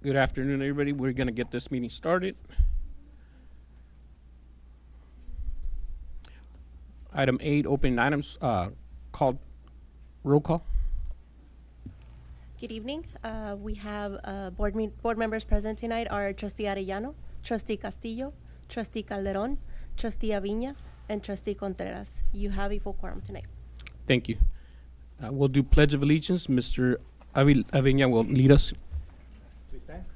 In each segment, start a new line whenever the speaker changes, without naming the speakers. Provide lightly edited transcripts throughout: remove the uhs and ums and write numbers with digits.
Good afternoon, everybody. We're going to get this meeting started. Item 8, opening items, called roll call.
Good evening. We have board members present tonight are Trustee Arellano, Trustee Castillo, Trustee Calderon, Trustee Aviña, and Trustee Contreras. You have a full quorum tonight.
Thank you. We'll do Pledge of Allegiance. Mr. Aviña will lead us. Please stand.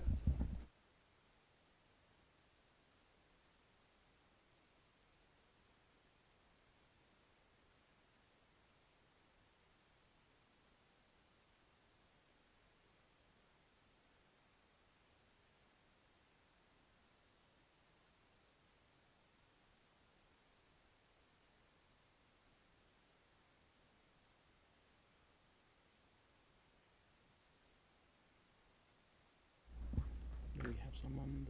Do we have some on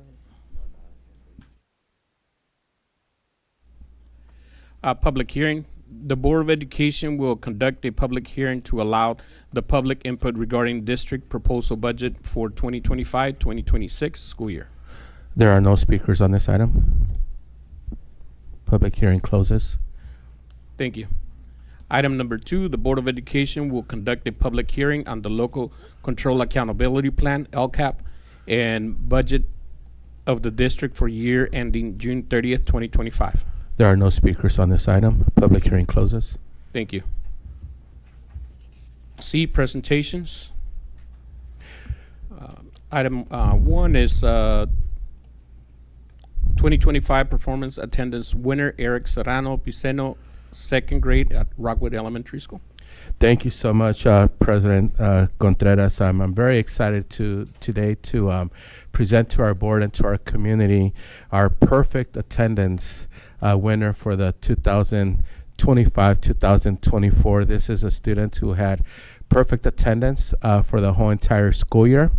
the public hearing? The Board of Education will conduct a public hearing to allow the public input regarding district proposal budget for 2025-2026 school year.
There are no speakers on this item. Public hearing closes.
Thank you. Item number 2, the Board of Education will conduct a public hearing on the Local Control Accountability Plan, LCAP, and budget of the district for year ending June 30th, 2025.
There are no speakers on this item. Public hearing closes.
Thank you. C, presentations. Item 1 is 2025 performance attendance winner Eric Serrano Piceno, second grade at Rockwood Elementary School.
Thank you so much, President Contreras. I'm very excited today to present to our board and to our community our perfect attendance winner for the 2025-2024. This is a student who had perfect attendance for the whole entire school year,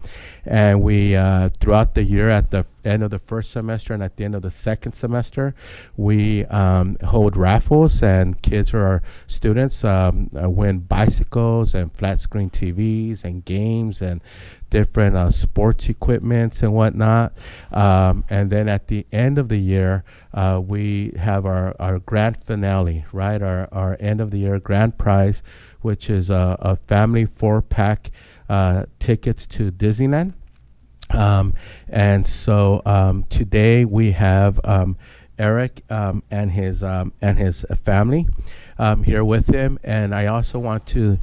and we throughout the year, at the end of the first semester and at the end of the second semester, we hold raffles, and kids or our students win bicycles and flat screen TVs and games and different sports equipments and whatnot. And then at the end of the year, we have our grand finale, right? Our end of the year grand prize, which is a family 4-pack tickets to Disneyland. And so today we have Eric and his family here with him. And I also want to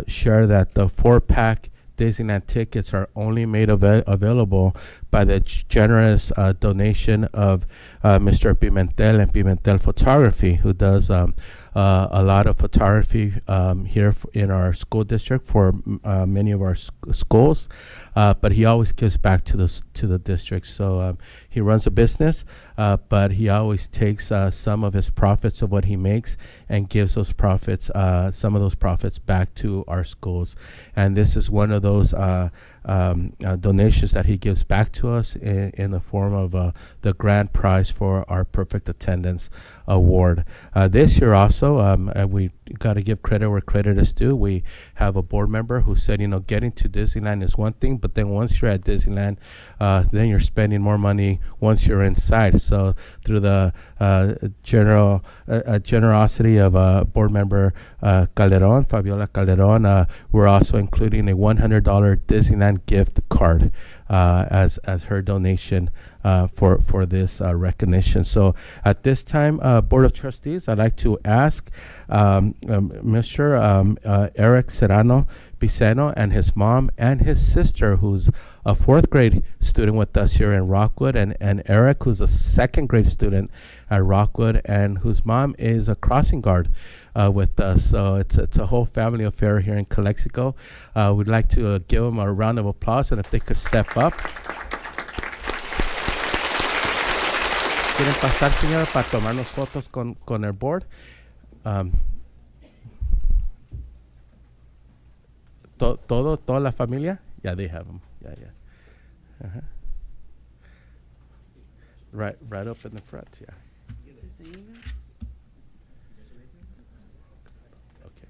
share that the 4-pack Disneyland tickets are only made available by the generous donation of Mr. Pimentel and Pimentel Photography, who does a lot of photography here in our school district for many of our schools, but he always gives back to the district. So he runs a business, but he always takes some of his profits of what he makes and gives those profits, some of those profits, back to our schools. And this is one of those donations that he gives back to us in the form of the grand prize for our perfect attendance award. This year also, we got to give credit where credit is due. We have a board member who said, getting to Disneyland is one thing, but then once you're at Disneyland, then you're spending more money once you're inside. So through the generosity of board member Calderon, Fabiola Calderon, we're also including a $100 Disneyland gift card as her donation for this recognition. So at this time, Board of Trustees, I'd like to ask Mr. Eric Serrano Piceno and his mom and his sister, who's a 4th grade student with us here in Rockwood, and Eric, who's a 2nd grade student at Rockwood, and whose mom is a crossing guard with us. So it's a whole family affair here in Calexico. We'd like to give them a round of applause, and if they could step up. ¿Quieren pasar, señora, para tomarnos fotos con el board? Toda la familia? Yeah, they have them. Yeah. Uh-huh. Right up in the front, yeah. Okay.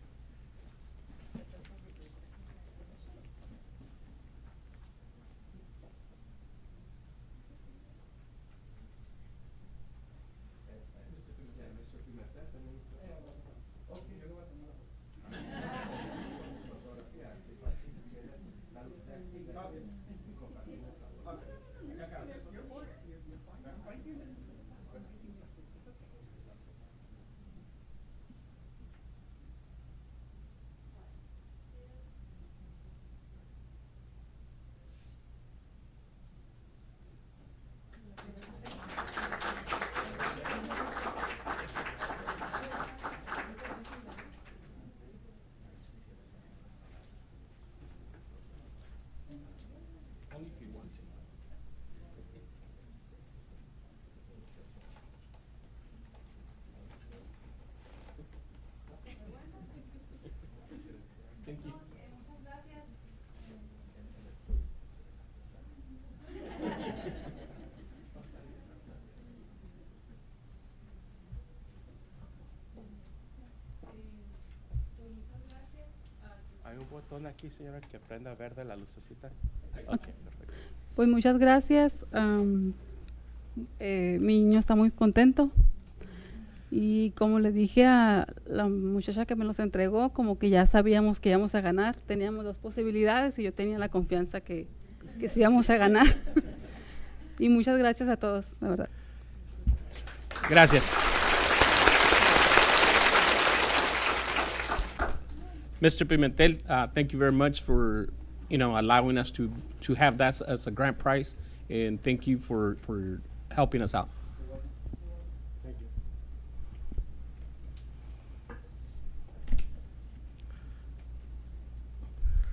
Pues muchas gracias. Mi niño está muy contento. Y como le dije a la muchacha que me los entregó, como que ya sabíamos que íbamos a ganar. Teníamos 2 posibilidades y yo tenía la confianza que sí íbamos a ganar. Y muchas gracias a todos, la verdad.
Gracias. Mr. Pimentel, thank you very much for, allowing us to have that as a grant prize, and thank you for helping us out.
Thank you.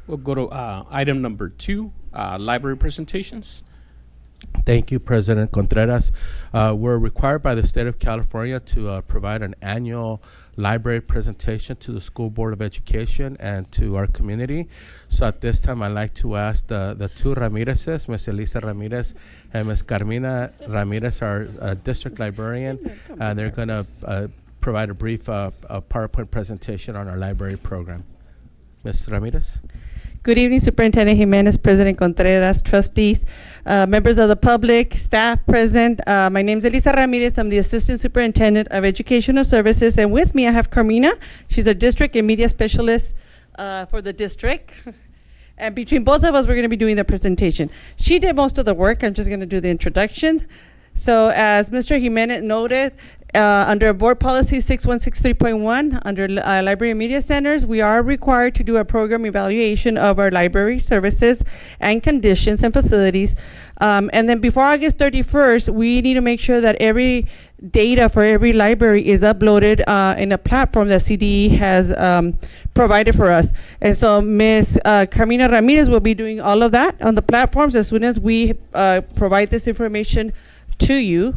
We'll go to item number 2, library presentations.
Thank you, President Contreras. We're required by the state of California to provide an annual library presentation to the School Board of Education and to our community. So at this time, I'd like to ask the 2 Ramirezes, Ms. Elisa Ramirez and Ms. Carmina Ramirez, our district librarian, and they're going to provide a brief PowerPoint presentation on our library program. Ms. Ramirez?
Good evening, Superintendent Jimenez, President Contreras, trustees, members of the public, staff present. My name is Elisa Ramirez. I'm the Assistant Superintendent of Educational Services. And with me, I have Carmina. She's a district and media specialist for the district. And between both of us, we're going to be doing the presentation. She did most of the work. I'm just going to do the introduction. So as Mr. Jimenez noted, under Board Policy 6163.1, under Library and Media Centers, we are required to do a program evaluation of our library services and conditions and facilities. And then before August 31st, we need to make sure that every data for every library is uploaded in a platform that CDE has provided for us. And so Ms. Carmina Ramirez will be doing all of that on the platforms as soon as we provide this information to you.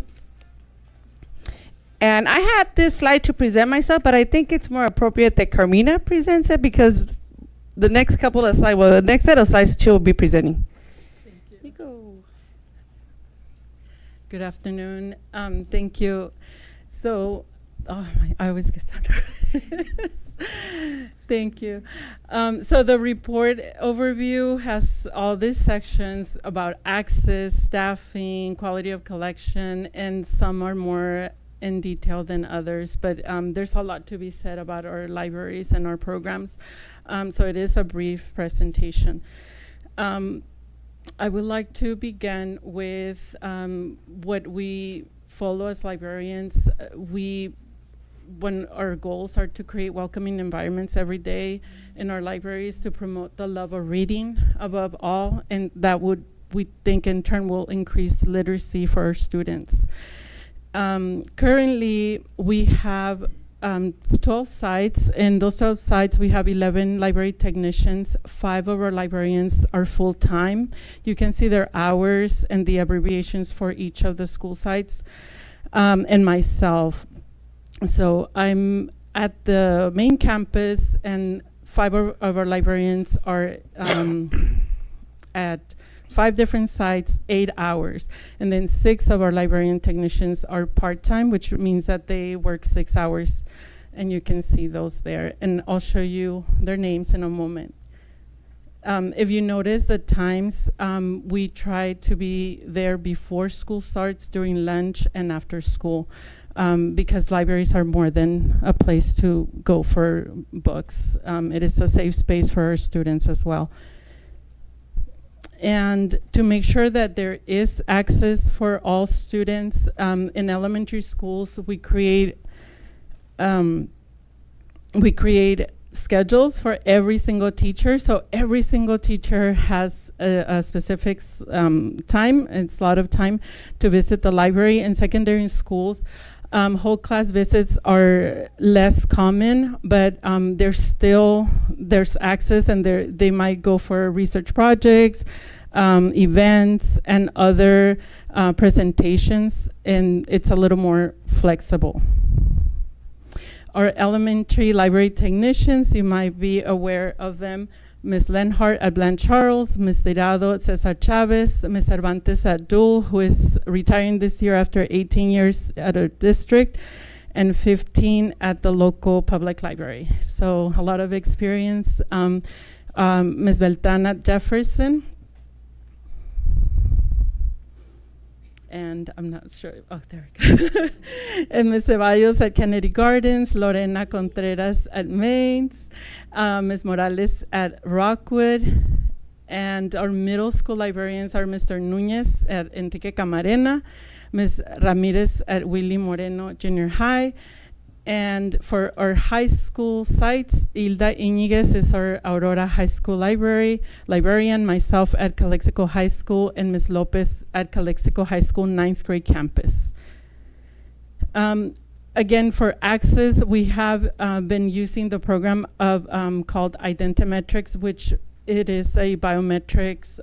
And I had this slide to present myself, but I think it's more appropriate that Carmina presents it because the next couple of slides, the next set of slides she will be presenting.
Thank you.
You go.
Good afternoon. Thank you. So, I always get started. Thank you. So the report overview has all these sections about access, staffing, quality of collection, and some are more in detail than others, but there's a lot to be said about our libraries and our programs. So it is a brief presentation. I would like to begin with what we follow as librarians. When our goals are to create welcoming environments every day in our libraries to promote the love of reading above all, and that would, we think in turn, will increase literacy for our students. Currently, we have 12 sites. In those 12 sites, we have 11 library technicians. 5 of our librarians are full-time. You can see their hours and the abbreviations for each of the school sites, and myself. So I'm at the main campus, and 5 of our librarians are at 5 different sites, 8 hours. And then 6 of our librarian technicians are part-time, which means that they work 6 hours. And you can see those there. And I'll show you their names in a moment. If you notice the times, we try to be there before school starts, during lunch, and after school. Because libraries are more than a place to go for books. It is a safe space for our students as well. And to make sure that there is access for all students, in elementary schools, we create schedules for every single teacher. So every single teacher has a specific time and slot of time to visit the library. In secondary schools, whole class visits are less common, but there's access, and they might go for research projects, events, and other presentations, and it's a little more flexible. Our elementary library technicians, you might be aware of them. Ms. Lenhart at Blanche Charles, Ms. Tirado at Cesar Chavez, Ms. Cervantes at Dule, who is retiring this year after 18 years at our district, and 15 at the local public library. So a lot of experience. Ms. Beltran at Jefferson. And I'm not sure, oh, there we go. And Ms. Ceballos at Kennedy Gardens, Lorena Contreras at Mains, Ms. Morales at Rockwood, and our middle school librarians are Mr. Nunez at Enrique Camarena, Ms. Ramirez at Willie Moreno Junior High, and for our high school sites, Hilda Iñiguez is our Aurora High School librarian, myself at Calexico High School, and Ms. Lopez at Calexico High School 9th grade campus. Again, for access, we have been using the program of called Identimetrics, which it is a biometrics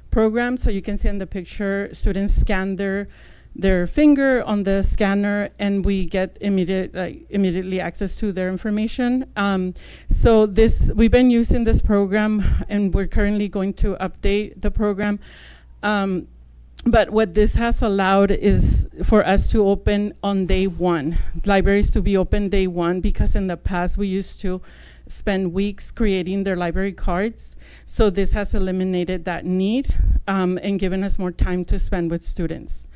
program. So you can see in the picture, students scan their finger on the scanner, and we get immediately access to their information. So we've been using this program, and we're currently going to update the program. But what this has allowed is for us to open on day one, libraries to be open day one, because in the past we used to spend weeks creating their library cards. So this has eliminated that need and given us more time to spend with students.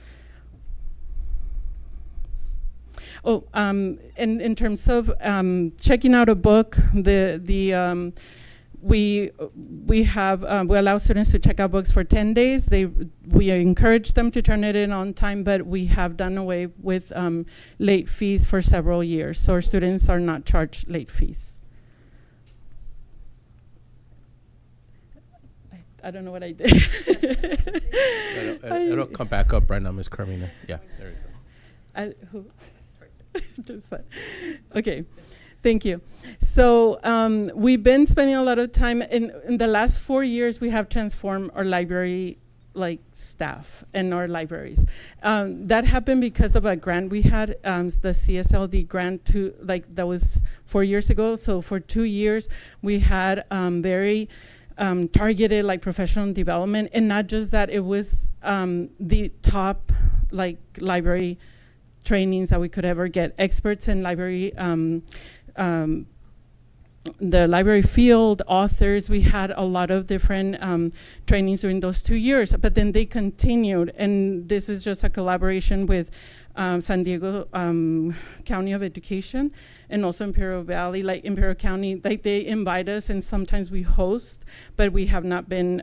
Oh, and in terms of checking out a book, we allow students to check out books for 10 days. We encourage them to turn it in on time, but we have done away with late fees for several years, so our students are not charged late fees. I don't know what I did.
It'll come back up right now, Ms. Carmina. Yeah, there you go.
Okay, thank you. So we've been spending a lot of time in the last 4 years. We have transformed our library staff and our libraries. That happened because of a grant we had, the CSLD grant that was 4 years ago. So for 2 years we had very targeted professional development, and not just that, it was the top library trainings that we could ever get. Experts in library, the library field, authors. We had a lot of different trainings during those 2 years, but then they continued, and this is just a collaboration with San Diego County of Education and also Imperial Valley, Imperial County. They invite us, and sometimes we host, but we have not been,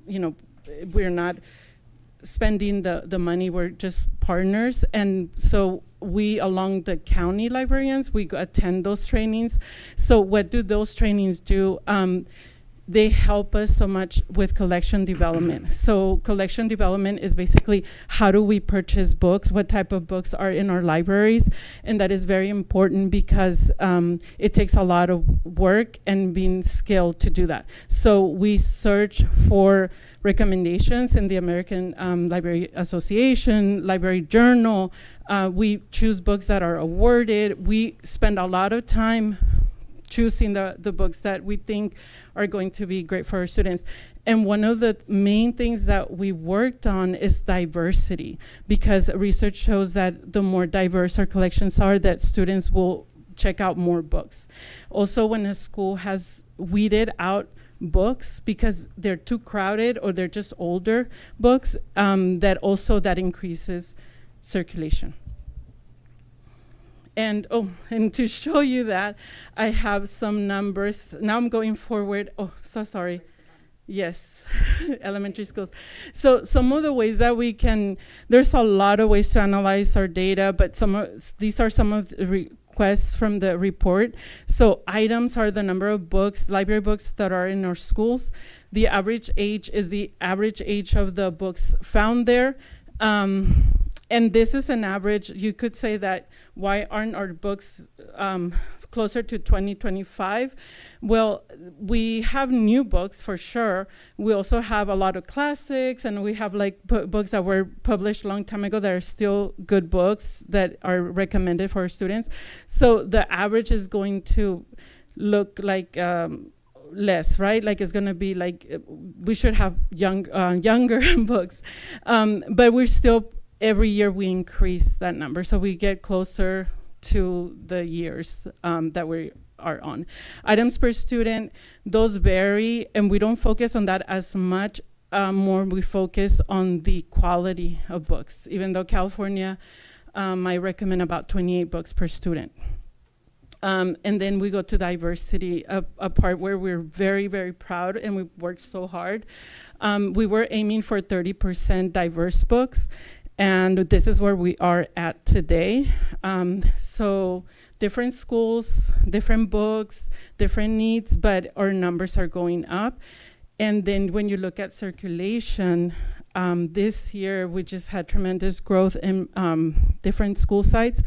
we're not spending the money, we're just partners. And so we, along the county librarians, we attend those trainings. So what do those trainings do? They help us so much with collection development. So collection development is basically how do we purchase books, what type of books are in our libraries, and that is very important because it takes a lot of work and being skilled to do that. So we search for recommendations in the American Library Association, Library Journal. We choose books that are awarded. We spend a lot of time choosing the books that we think are going to be great for our students. And one of the main things that we worked on is diversity, because research shows that the more diverse our collections are, that students will check out more books. Also, when a school has weeded out books because they're too crowded or they're just older books, that increases circulation. And to show you that, I have some numbers. Now I'm going forward. Oh, so sorry. Yes, elementary schools. So some of the ways that we can, there's a lot of ways to analyze our data, but these are some of the requests from the report. So items are the number of books, library books that are in our schools. The average age is the average age of the books found there. And this is an average. You could say that, why aren't our books closer to 2025? Well, we have new books for sure. We also have a lot of classics, and we have books that were published a long time ago that are still good books that are recommended for our students. So the average is going to look like less, right? It's going to be we should have younger books, but we're still, every year we increase that number, so we get closer to the years that we are on. Items per student, those vary, and we don't focus on that as much. More we focus on the quality of books, even though California might recommend about 28 books per student. And then we go to diversity, a part where we're very, very proud, and we worked so hard. We were aiming for 30% diverse books, and this is where we are at today. So different schools, different books, different needs, but our numbers are going up. And then when you look at circulation, this year we just had tremendous growth in different school sites.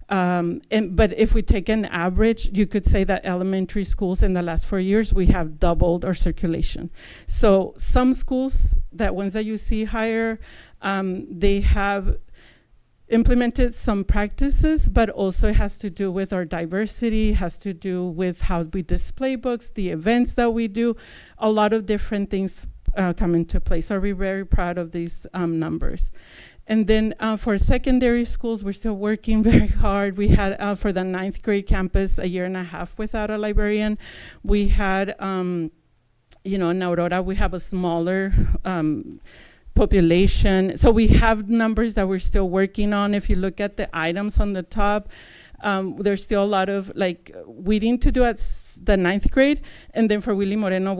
But if we take an average, you could say that elementary schools in the last 4 years, we have doubled our circulation. So some schools, that ones that you see higher, they have implemented some practices, but also it has to do with our diversity, has to do with how we display books, the events that we do, a lot of different things come into play. So we're very proud of these numbers. And then for secondary schools, we're still working very hard. We had, for the 9th grade campus, 1.5 years without a librarian. We had, in Aurora, we have a smaller population. So we have numbers that we're still working on. If you look at the items on the top, there's still a lot of we need to do at the 9th grade. And then for Willie Moreno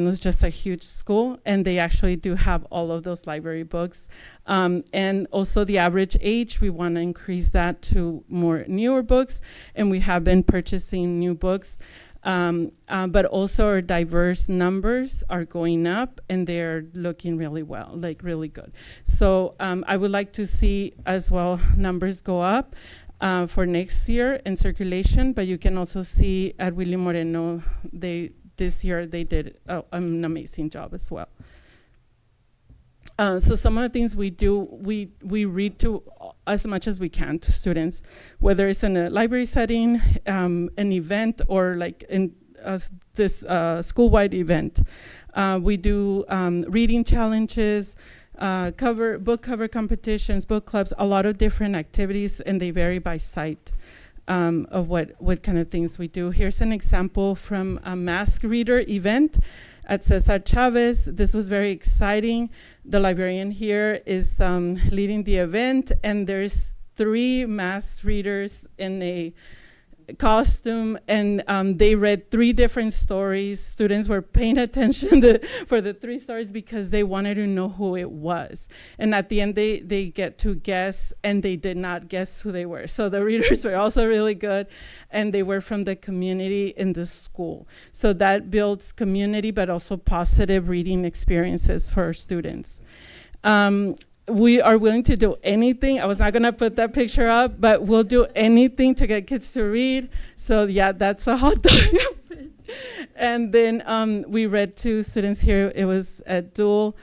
is just a huge school, and they actually do have all of those library books. And also the average age, we want to increase that to more newer books, and we have been purchasing new books. But also our diverse numbers are going up, and they're looking really well, really good. So I would like to see as well numbers go up for next year in circulation, but you can also see at Willie Moreno, this year they did an amazing job as well. So some of the things we do, we read to as much as we can to students, whether it's in a library setting, an event, or in this school-wide event. We do reading challenges, book cover competitions, book clubs, a lot of different activities, and they vary by site of what kind of things we do. Here's an example from a mask reader event at Cesar Chavez. This was very exciting. The librarian here is leading the event, and there's 3 mask readers in a costume, and they read 3 different stories. Students were paying attention for the 3 stories because they wanted to know who it was. And at the end, they get to guess, and they did not guess who they were. So the readers were also really good, and they were from the community in the school. So that builds community, but also positive reading experiences for our students. We are willing to do anything. I was not gonna put that picture up, but we'll do anything to get kids to read. So yeah, that's a hot dog. And then we read to students here. It was at Dual.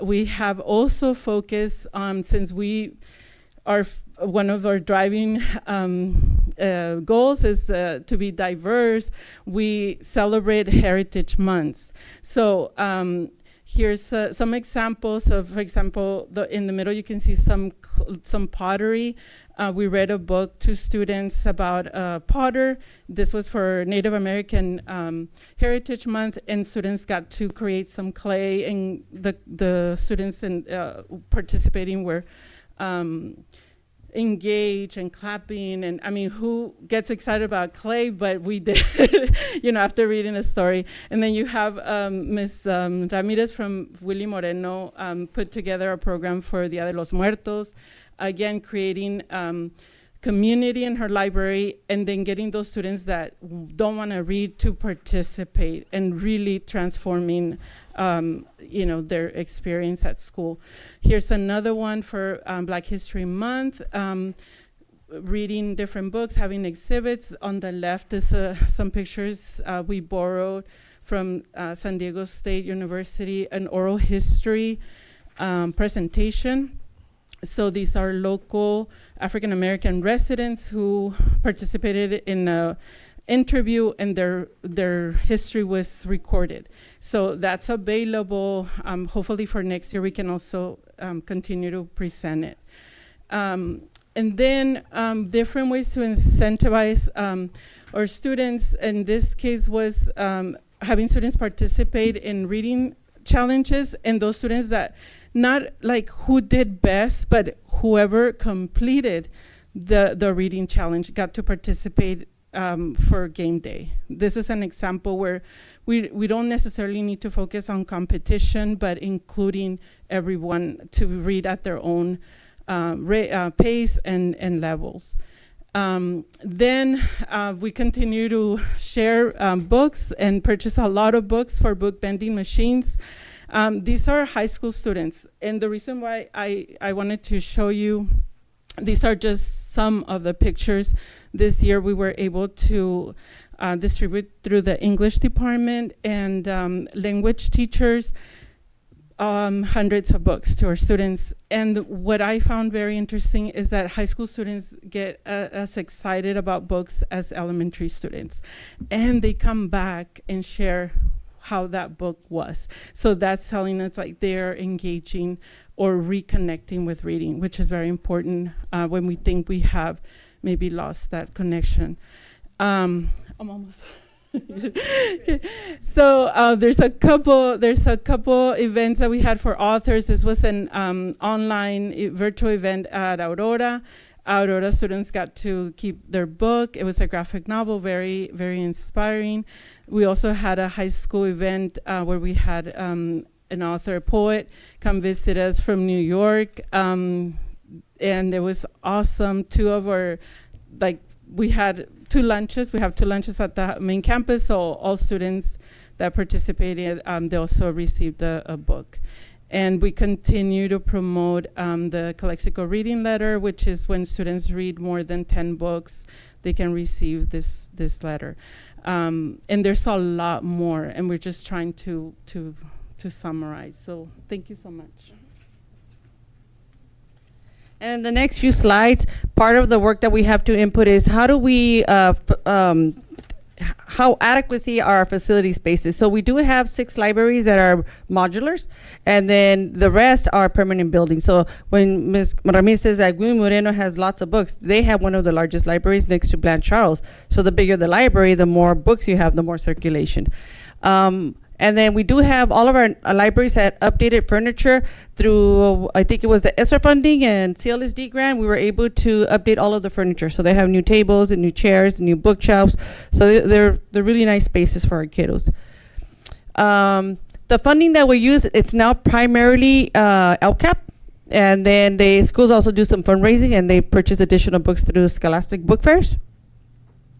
We have also focused on, since we are one of our driving goals is to be diverse, we celebrate Heritage Months. So here's some examples of, for example, in the middle you can see some pottery. We read a book to students about potter. This was for Native American Heritage Month, and students got to create some clay, and the students participating were engaged and clapping, and I mean, who gets excited about clay? But we did, after reading a story. And then you have Ms. Ramirez from Willie Moreno put together a program for Dia de los Muertos, again creating community in her library, and then getting those students that don't want to read to participate, and really transforming their experience at school. Here's another one for Black History Month, reading different books, having exhibits. On the left is some pictures we borrowed from San Diego State University, an oral history presentation. So these are local African-American residents who participated in a interview, and their history was recorded. So that's available. Hopefully for next year we can also continue to present it. And then different ways to incentivize our students, in this case was having students participate in reading challenges, and those students that not like who did best, but whoever completed the reading challenge got to participate for game day. This is an example where we don't necessarily need to focus on competition, but including everyone to read at their own pace and levels. Then we continue to share books and purchase a lot of books for book vending machines. These are high school students, and the reason why I wanted to show you, these are just some of the pictures. This year we were able to distribute through the English department and language teachers hundreds of books to our students. And what I found very interesting is that high school students get as excited about books as elementary students. And they come back and share how that book was. So that's telling us like they're engaging or reconnecting with reading, which is very important when we think we have maybe lost that connection. I'm almost. Okay. So there's a couple events that we had for authors. This was an online virtual event at Aurora. Aurora students got to keep their book. It was a graphic novel, very, very inspiring. We also had a high school event where we had an author, a poet, come visit us from New York. And it was awesome. We had 2 lunches. We have 2 lunches at the main campus, so all students that participated, they also received a book. And we continue to promote the Calexico Reading Letter, which is when students read more than 10 books, they can receive this letter. And there's a lot more, and we're just trying to summarize. So thank you so much.
And the next few slides, part of the work that we have to input is how do we, how adequacy are our facility spaces. So we do have 6 libraries that are modulars, and then the rest are permanent buildings. So when Ms. Ramirez says that Guillermo Moreno has lots of books, they have one of the largest libraries next to Blanche Charles. So the bigger the library, the more books you have, the more circulation. And then we do have all of our libraries had updated furniture through, I think it was the ESSER funding and CLSD grant. We were able to update all of the furniture. So they have new tables and new chairs, and new bookshelves. So they're really nice spaces for our kiddos. The funding that we use, it's now primarily LCAP. And then the schools also do some fundraising, and they purchase additional books through Scholastic Book Fairs.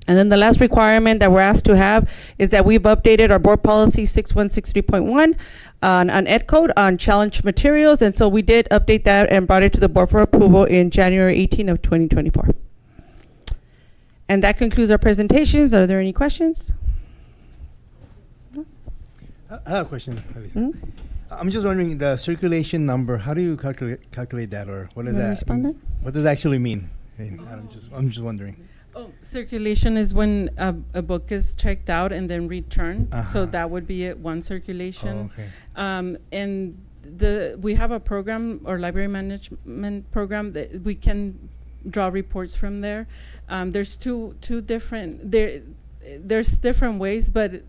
And then the last requirement that we're asked to have is that we've updated our board policy 6163.1 on ed code on challenge materials. And so we did update that and brought it to the board for approval in January 18 of 2024. And that concludes our presentations. Are there any questions?
I have a question, Elisa.
Mm-hmm.
I'm just wondering, the circulation number, how do you calculate that, or what does
You wanna
that
respond?
what does that actually mean? I'm just wondering.
Oh, circulation is when a book is checked out and then returned. So
Uh-huh.
that would be one circulation.
Oh, okay.
And we have a program or library management program that we can draw reports from there. There's two different there's different ways, but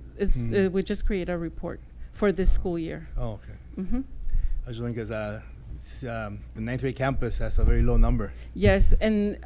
we just create a report for this school year.
Oh, okay.
Mm-hmm.
I was wondering because the 9th grade campus has a very low number.
Yes, and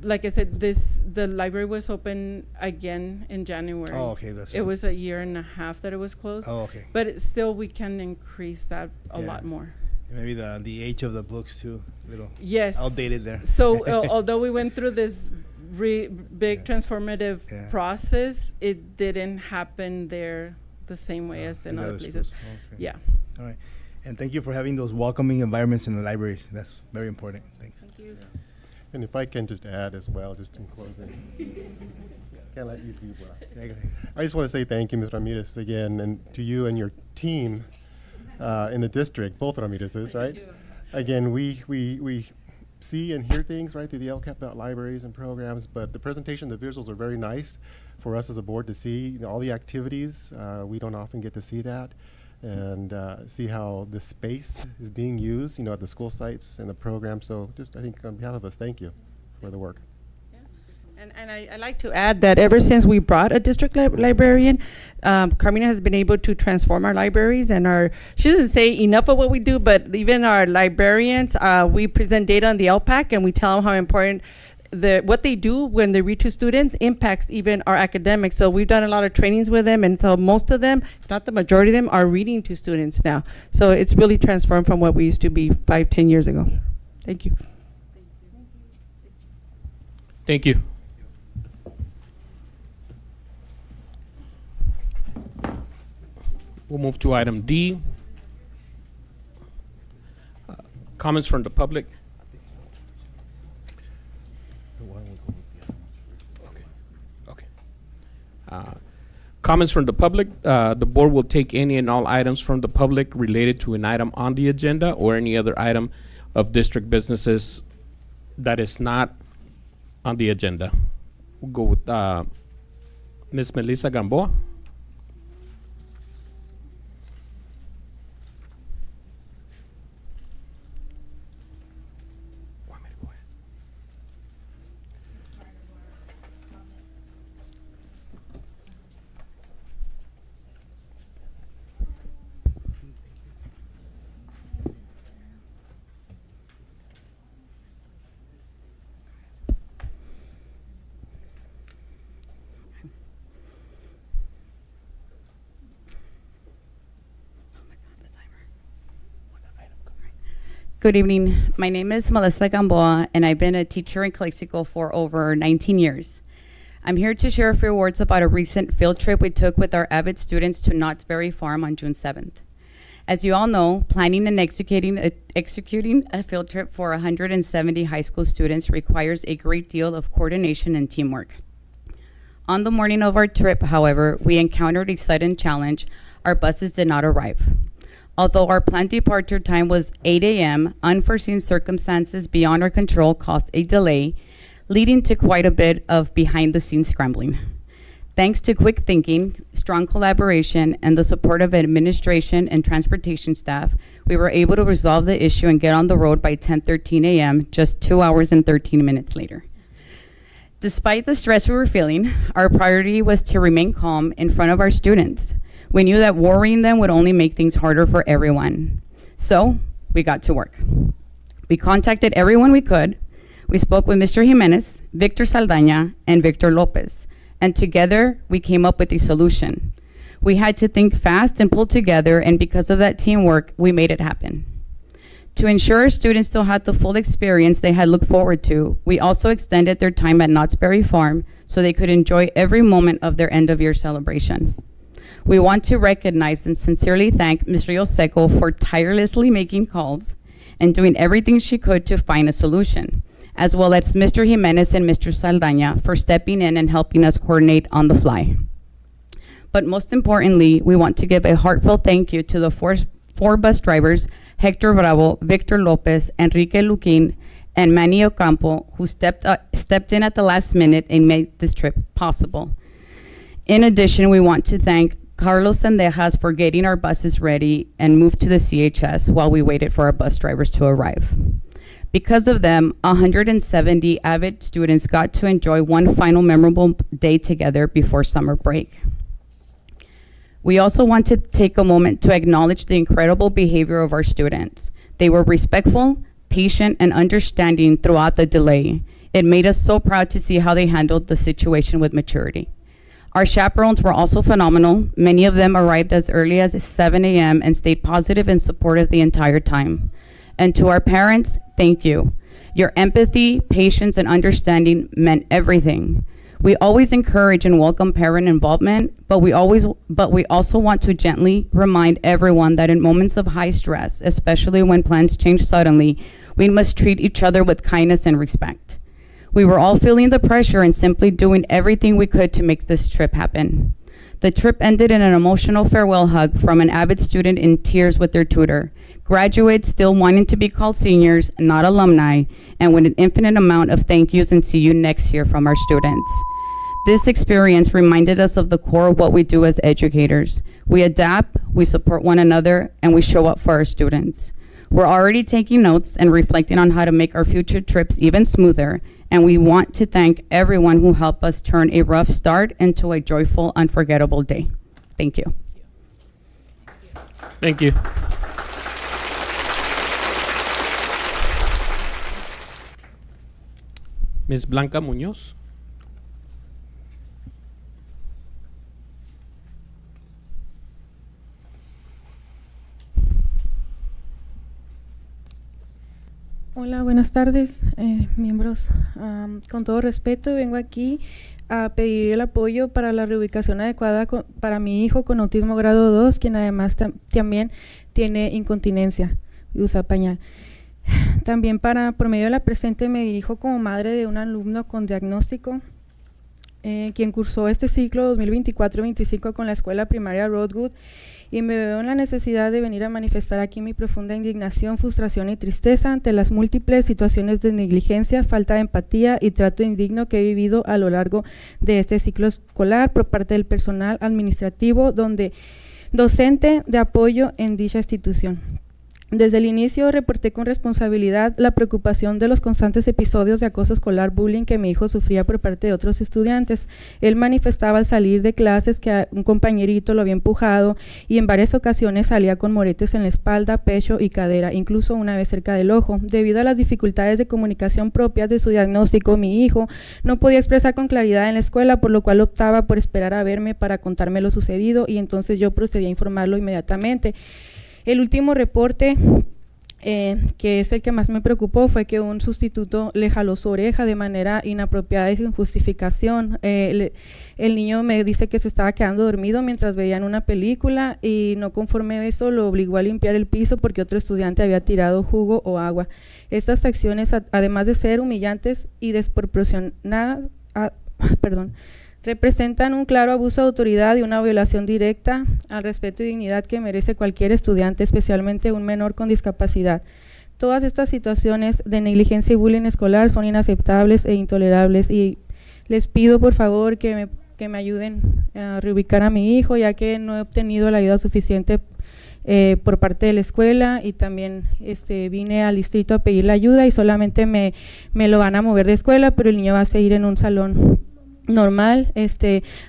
like I said, the library was open again in January.
Oh, okay, that's
It
right.
was a year and a half that it was closed.
Oh, okay.
But still, we can increase that a
Yeah.
lot more.
Maybe the age of the books too, little
Yes.
outdated there.
So although we went through this big
Yeah.
transformative
Yeah.
process, it didn't happen there the same way as in other places.
schools. Okay.
Yeah.
All right. And thank you for having those welcoming environments in the libraries. That's very important. Thanks.
Thank you.
And if I can just add as well, just in closing. Can't let you do well. I just want to say thank you, Ms. Ramirez, again, and to you and your team in the district, both Ramirez's, right? Again, we see and hear things, right, through the LCAP about libraries and programs, but the presentation, the visuals are very nice for us as a board to see all the activities. We don't often get to see that. and see how the space is being used, at the school sites and the program. So just, I think on behalf of us, thank you for the work.
And I'd like to add that ever since we brought a district librarian, Carmina has been able to transform our libraries and she doesn't say enough of what we do, but even our librarians, we present data on the LPAC and we tell them how important what they do when they read to students impacts even our academics. So we've done a lot of trainings with them, and so most of them, if not the majority of them, are reading to students now. So it's really transformed from what we used to be 5-10 years ago. Thank you.
Thank you. We'll move to item D. Comments from the public. Comments from the public. The board will take any and all items from the public related to an item on the agenda or any other item of district businesses that is not on the agenda. We'll go with Ms. Melissa Gamboa.
Good evening. My name is Melissa Gamboa, and I've been a teacher in Calexico for over 19 years. I'm here to share a few words about a recent field trip we took with our avid students to Knott's Berry Farm on June 7th. As you all know, planning and executing a field trip for 170 high school students requires a great deal of coordination and teamwork. On the morning of our trip, however, we encountered a sudden challenge. Our buses did not arrive. Although our planned departure time was 8 a.m., unforeseen circumstances beyond our control caused a delay, leading to quite a bit of behind-the-scenes scrambling. Thanks to quick thinking, strong collaboration, and the support of administration and transportation staff, we were able to resolve the issue and get on the road by 10:13 a.m., just 2 hours and 13 minutes later. Despite the stress we were feeling, our priority was to remain calm in front of our students. We knew that worrying them would only make things harder for everyone. So we got to work. We contacted everyone we could. We spoke with Mr. Jimenez, Victor Saldaña, and Victor Lopez. And together we came up with a solution. We had to think fast and pull together, and because of that teamwork, we made it happen. To ensure our students still had the full experience they had looked forward to, we also extended their time at Knott's Berry Farm so they could enjoy every moment of their end-of-year celebration. We want to recognize and sincerely thank Ms. Rio Seco for tirelessly making calls and doing everything she could to find a solution, as well as Mr. Jimenez and Mr. Saldaña for stepping in and helping us coordinate on the fly. But most importantly, we want to give a heartfelt thank you to the four bus drivers, Hector Bravo, Victor Lopez, Enrique Luquin, and Manny Ocampo, who stepped in at the last minute and made this trip possible. In addition, we want to thank Carlos Sendejas for getting our buses ready and moved to the CHS while we waited for our bus drivers to arrive. Because of them, 170 avid students got to enjoy one final memorable day together before summer break. We also want to take a moment to acknowledge the incredible behavior of our students. They were respectful, patient, and understanding throughout the delay. It made us so proud to see how they handled the situation with maturity. Our chaperones were also phenomenal. Many of them arrived as early as 7 a.m. and stayed positive and supportive the entire time. And to our parents, thank you. Your empathy, patience, and understanding meant everything. We always encourage and welcome parent involvement, but we also want to gently remind everyone that in moments of high stress, especially when plans change suddenly, we must treat each other with kindness and respect. We were all feeling the pressure and simply doing everything we could to make this trip happen. The trip ended in an emotional farewell hug from an avid student in tears with their tutor, graduates still wanting to be called seniors, not alumni, and with an infinite amount of thank yous and see you next year from our students. This experience reminded us of the core of what we do as educators. We adapt, we support one another, and we show up for our students. We're already taking notes and reflecting on how to make our future trips even smoother, and we want to thank everyone who helped us turn a rough start into a joyful, unforgettable day. Thank you.
Thank you. Ms. Blanca Muñoz.
Hola, buenas tardes, miembros. Con todo respeto, vengo aquí a pedir el apoyo para la reubicación adecuada para mi hijo con autismo grado 2, quien además también tiene incontinencia y usa pañal. También por medio de la presente me dirijo como madre de un alumno con diagnóstico, quien cursó este ciclo 2024-25 con la escuela primaria Roadwood, y me veo en la necesidad de venir a manifestar aquí mi profunda indignación, frustración y tristeza ante las múltiples situaciones de negligencia, falta de empatía y trato indigno que he vivido a lo largo de este ciclo escolar por parte del personal administrativo docente de apoyo en dicha institución. Desde el inicio reporté con responsabilidad la preocupación de los constantes episodios de acoso escolar, bullying que mi hijo sufría por parte de otros estudiantes. Él manifestaba al salir de clases que un compañerito lo había empujado y en varias ocasiones salía con moretes en la espalda, pecho y cadera, incluso una vez cerca del ojo. Debido a las dificultades de comunicación propias de su diagnóstico, mi hijo no podía expresar con claridad en la escuela, por lo cual optaba por esperar a verme para contarme lo sucedido y entonces yo procedí a informarlo inmediatamente. El último reporte, que es el que más me preocupó, fue que un sustituto le jaló su oreja de manera inapropiada y sin justificación. El niño me dice que se estaba quedando dormido mientras veían una película y no conforme a eso lo obligó a limpiar el piso porque otro estudiante había tirado jugo o agua. Estas acciones, además de ser humillantes y desproporcionadas, representan un claro abuso de autoridad y una violación directa al respeto y dignidad que merece cualquier estudiante, especialmente un menor con discapacidad. Todas estas situaciones de negligencia y bullying escolar son inaceptables e intolerables y les pido por favor que me ayuden a reubicar a mi hijo, ya que no he obtenido la ayuda suficiente por parte de la escuela y también vine al distrito a pedir la ayuda y solamente me lo van a mover de escuela, pero el niño va a seguir en un salón normal.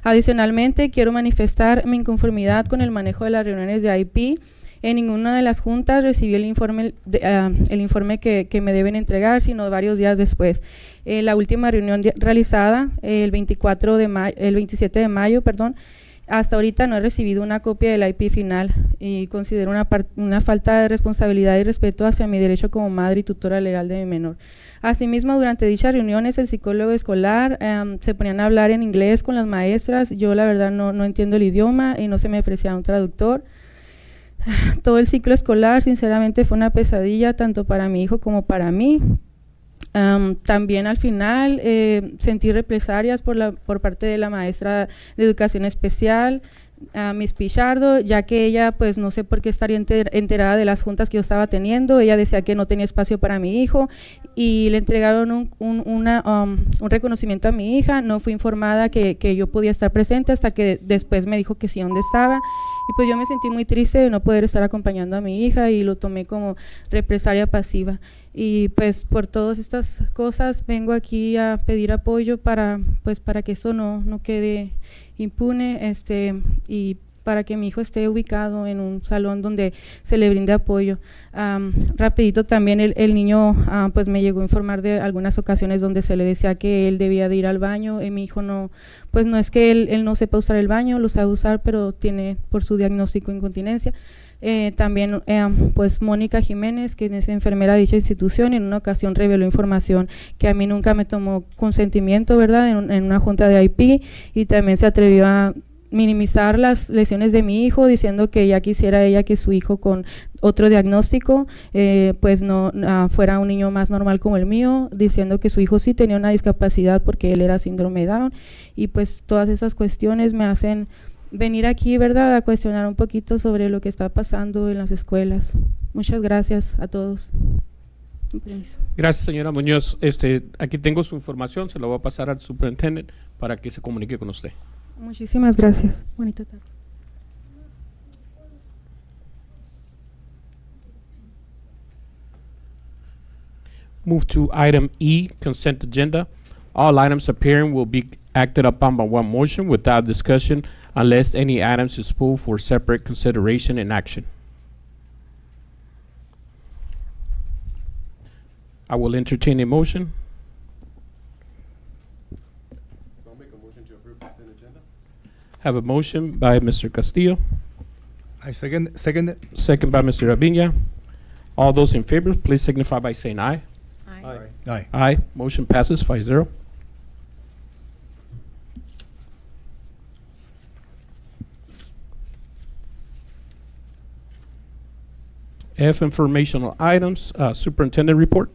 Adicionalmente, quiero manifestar mi inconformidad con el manejo de las reuniones de IP. En ninguna de las juntas recibí el informe que me deben entregar, sino varios días después. La última reunión realizada el 27 de mayo, hasta ahorita no he recibido una copia del IP final y considero una falta de responsabilidad y respeto hacia mi derecho como madre y tutora legal de mi menor. Asimismo, durante dichas reuniones, el psicólogo escolar se ponían a hablar en inglés con las maestras. Yo la verdad no entiendo el idioma y no se me ofrecía un traductor. Todo el ciclo escolar sinceramente fue una pesadilla tanto para mi hijo como para mí. También al final sentí represalias por parte de la maestra de educación especial, Miss Pichardo, ya que ella pues no sé por qué estaría enterada de las juntas que yo estaba teniendo. Ella decía que no tenía espacio para mi hijo y le entregaron un reconocimiento a mi hija. No fui informada que yo podía estar presente hasta que después me dijo que sí, dónde estaba, y pues yo me sentí muy triste de no poder estar acompañando a mi hija y lo tomé como represalia pasiva. Y pues por todas estas cosas vengo aquí a pedir apoyo para que esto no quede impune, y para que mi hijo esté ubicado en un salón donde se le brinde apoyo. Rapidito también el niño pues me llegó a informar de algunas ocasiones donde se le decía que él debía de ir al baño, y mi hijo no es que él no sepa usar el baño, lo sabe usar, pero tiene por su diagnóstico incontinencia. También pues Mónica Jiménez, que es enfermera de dicha institución, en una ocasión reveló información que a mí nunca me tomó consentimiento, ¿verdad?, en una junta de IP, y también se atrevió a minimizar las lesiones de mi hijo, diciendo que ya quisiera ella que su hijo con otro diagnóstico pues no fuera un niño más normal como el mío, diciendo que su hijo sí tenía una discapacidad porque él era síndrome de Down. Y pues todas esas cuestiones me hacen venir aquí, ¿verdad?, a cuestionar un poquito sobre lo que está pasando en las escuelas. Muchas gracias a todos. Con permiso.
Gracias, señora Muñoz. Aquí tengo su información, se la voy a pasar al superintendent para que se comunique con usted.
Muchísimas gracias. Bonita tarde.
Move to item E, consent agenda. All items appearing will be acted upon by one motion without discussion unless any items is pulled for separate consideration and action. I will entertain a motion.
I'll make a motion to approve consent agenda.
Have a motion by Mr. Castillo,
I second it.
second by Mr. Aviña. All those in favor, please signify by saying aye.
Aye.
Aye. Motion passes 5-0. F, informational items, superintendent report.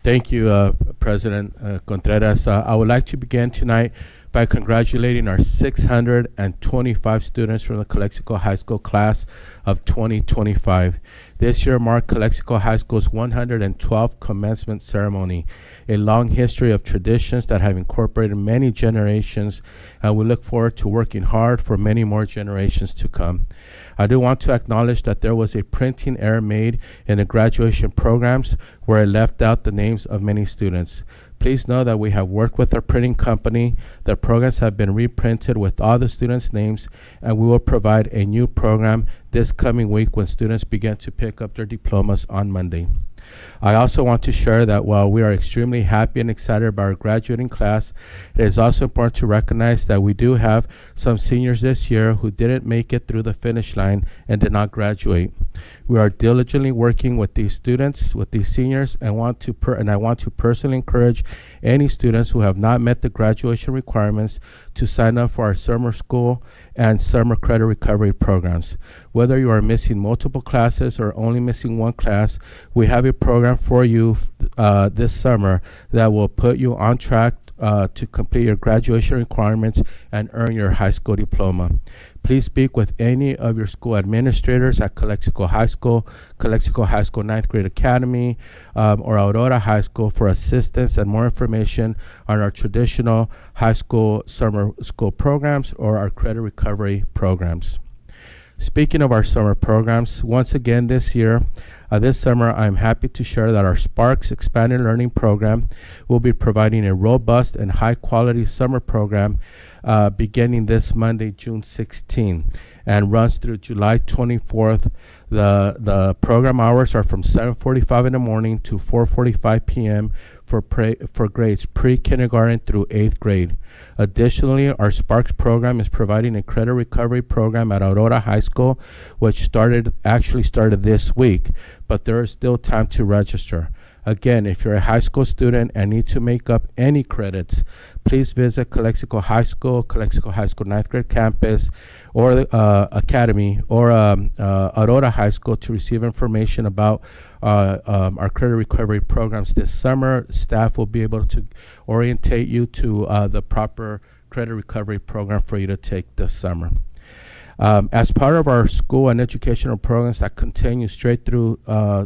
Thank you, President Contreras. I would like to begin tonight by congratulating our 625 students from the Calexico High School class of 2025. This year marked Calexico High School's 112th commencement ceremony, a long history of traditions that have incorporated many generations, and we look forward to working hard for many more generations to come. I do want to acknowledge that there was a printing error made in the graduation programs where it left out the names of many students. Please know that we have worked with our printing company. The programs have been reprinted with all the students' names, and we will provide a new program this coming week when students begin to pick up their diplomas on Monday. I also want to share that while we are extremely happy and excited about our graduating class, it is also important to recognize that we do have some seniors this year who didn't make it through the finish line and did not graduate. We are diligently working with these students, with these seniors, and I want to personally encourage any students who have not met the graduation requirements to sign up for our summer school and summer credit recovery programs. Whether you are missing multiple classes or only missing one class, we have a program for you this summer that will put you on track to complete your graduation requirements and earn your high school diploma. Please speak with any of your school administrators at Calexico High School 9th Grade Academy, or Aurora High School for assistance and more information on our traditional high school summer school programs or our credit recovery programs. Speaking of our summer programs, once again this summer, I'm happy to share that our Sparks Expanded Learning Program will be providing a robust and high-quality summer program beginning this Monday, June 16, and runs through July 24th. The program hours are from 7:45 in the morning to 4:45 p.m. for grades pre-kindergarten through 8th grade. Additionally, our Sparks program is providing a credit recovery program at Aurora High School, which actually started this week, but there is still time to register. Again, if you're a high school student and need to make up any credits, please visit Calexico High School 9th grade campus, or the Academy, or Aurora High School to receive information about our credit recovery programs this summer. Staff will be able to orientate you to the proper credit recovery program for you to take this summer. As part of our school and educational programs that continue straight through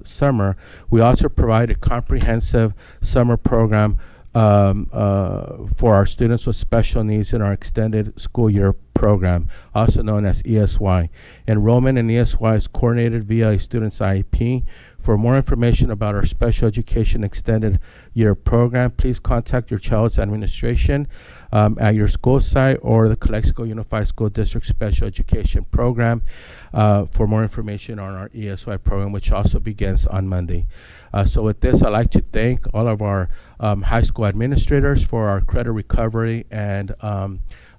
summer, we also provide a comprehensive summer program for our students with special needs in our extended school year program, also known as ESY. Enrollment in ESY is coordinated via a student's IEP. For more information about our special education extended year program, please contact your child's administration at your school site or the Calexico Unified School District Special Education Program for more information on our ESY program, which also begins on Monday. So with this, I'd like to thank all of our high school administrators for our credit recovery and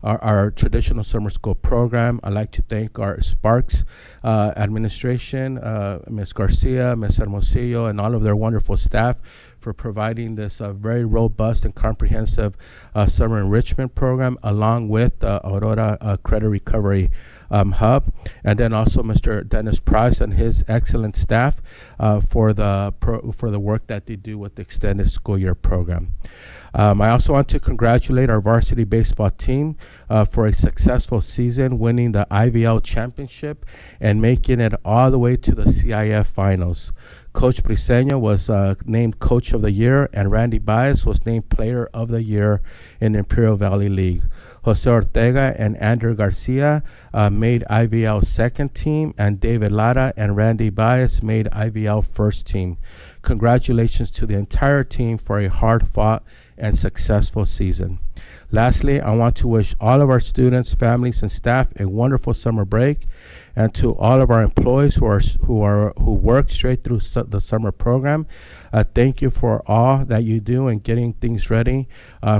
our traditional summer school program. I'd like to thank our Sparks administration, Ms. Garcia, Ms. Hermosillo, and all of their wonderful staff for providing this very robust and comprehensive summer enrichment program, along with the Aurora Credit Recovery Hub, and then also Mr. Dennis Price and his excellent staff for the work that they do with the extended school year program. I also want to congratulate our varsity baseball team for a successful season, winning the IVL championship and making it all the way to the CIF finals. Coach Briseño was named Coach of the Year, and Randy Baez was named Player of the Year in the Imperial Valley League. Jose Ortega and Andrew Garcia made IVL second team, and David Lara and Randy Baez made IVL first team. Congratulations to the entire team for a hard-fought and successful season. Lastly, I want to wish all of our students, families, and staff a wonderful summer break, and to all of our employees who work straight through the summer program. Thank you for all that you do in getting things ready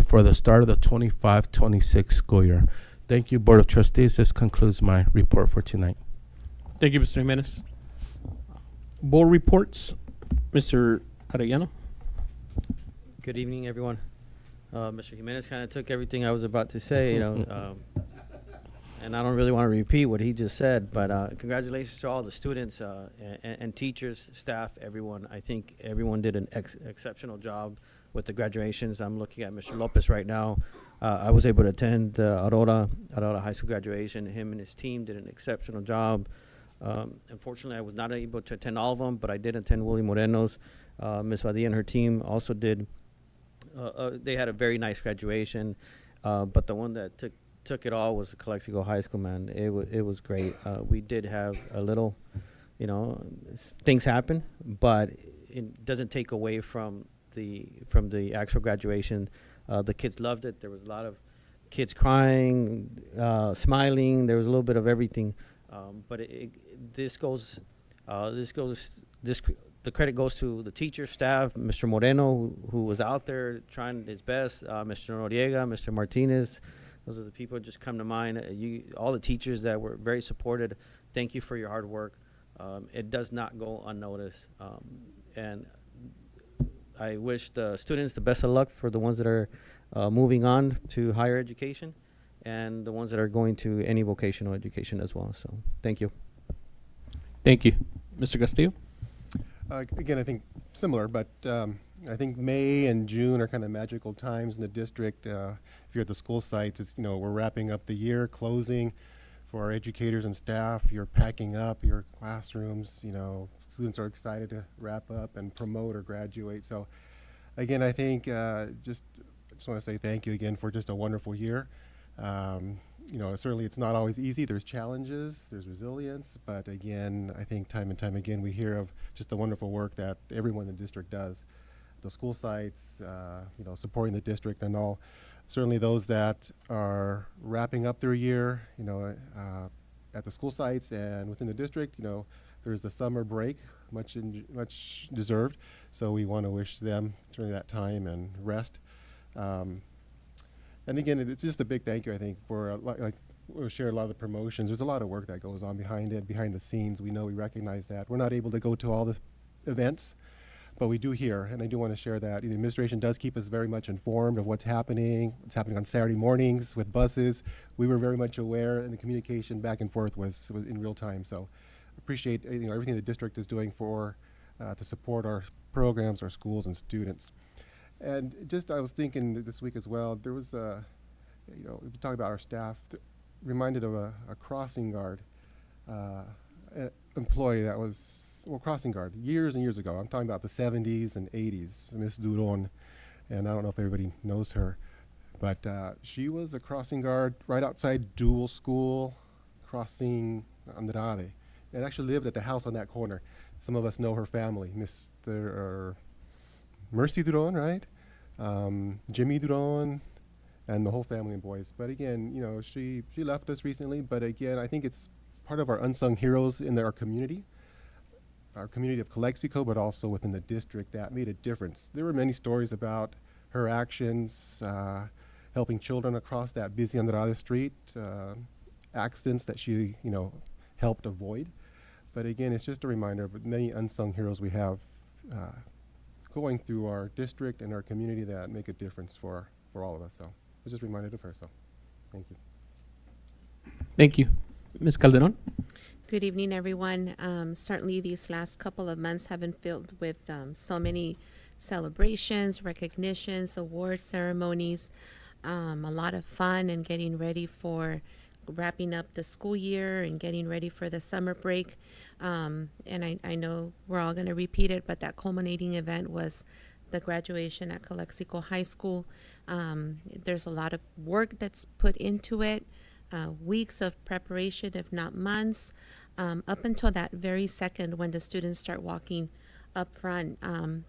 for the start of the 25-26 school year. Thank you, Board of Trustees. This concludes my report for tonight.
Thank you, Mr. Jimenez. Board reports, Mr. Arellano.
Good evening, everyone. Mr. Jimenez kind of took everything I was about to say, and I don't really want to repeat what he just said, but congratulations to all the students and teachers, staff, everyone. I think everyone did an exceptional job with the graduations. I'm looking at Mr. Lopez right now. I was able to attend the Aurora High School graduation. Him and his team did an exceptional job. Unfortunately, I was not able to attend all of them, but I did attend Willie Moreno's. Ms. Vadia and her team also did. They had a very nice graduation, but the one that took it all was the Calexico High School, man. It was great. We did have a little, things happen, but it doesn't take away from the actual graduation. The kids loved it. There was a lot of kids crying, smiling. There was a little bit of everything, but the credit goes to the teacher, staff, Mr. Moreno, who was out there trying his best, Mr. Noriega, Mr. Martinez. Those are the people that just come to mind. All the teachers that were very supported, thank you for your hard work. It does not go unnoticed. And I wish the students the best of luck for the ones that are moving on to higher education and the ones that are going to any vocational education as well. So thank you.
Thank you. Mr. Castillo?
Again, I think similar, but I think May and June are kind of magical times in the district. If you're at the school sites, it's we're wrapping up the year, closing for our educators and staff. You're packing up your classrooms. Students are excited to wrap up and promote or graduate. So, again, I think I just want to say thank you again for just a wonderful year. Certainly it's not always easy. There's challenges, there's resilience, but again, I think time and time again we hear of just the wonderful work that everyone in the district does. The school sites, supporting the district and all. Certainly those that are wrapping up their year, at the school sites and within the district, there's the summer break, much deserved. So we want to wish them during that time and rest. And again, it's just a big thank you, I think, for we'll share a lot of the promotions. There's a lot of work that goes on behind the scenes. We recognize that. We're not able to go to all the events, but we do hear, and I do want to share that. The administration does keep us very much informed of what's happening on Saturday mornings with buses. We were very much aware, and the communication back and forth was in real time. So appreciate everything the district is doing to support our programs, our schools, and students. And I was thinking this week as well, there was we talk about our staff, reminded of a crossing guard employee that was, crossing guard, years and years ago. I'm talking about the 70s and 80s, Miss Duron, and I don't know if everybody knows her, but she was a crossing guard right outside Dual School, crossing Andrade, and actually lived at the house on that corner. Some of us know her family, Mr. Mercy Duron, right? Jimmy Duron, and the whole family and boys. But again, she left us recently, but again, I think it's part of our unsung heroes in our community of Calexico, but also within the district that made a difference. There were many stories about her actions, helping children across that busy Andrade Street, accidents that she, helped avoid. But again, it's just a reminder of many unsung heroes we have going through our district and our community that make a difference for all of us. So I was just reminded of her. So thank you.
Thank you. Ms. Calderon?
Good evening, everyone. Certainly these last couple of months have been filled with so many celebrations, recognitions, award ceremonies, a lot of fun and getting ready for wrapping up the school year and getting ready for the summer break. And I know we're all going to repeat it, but that culminating event was the graduation at Calexico High School. There's a lot of work that's put into it, weeks of preparation, if not months, up until that very second when the students start walking up front.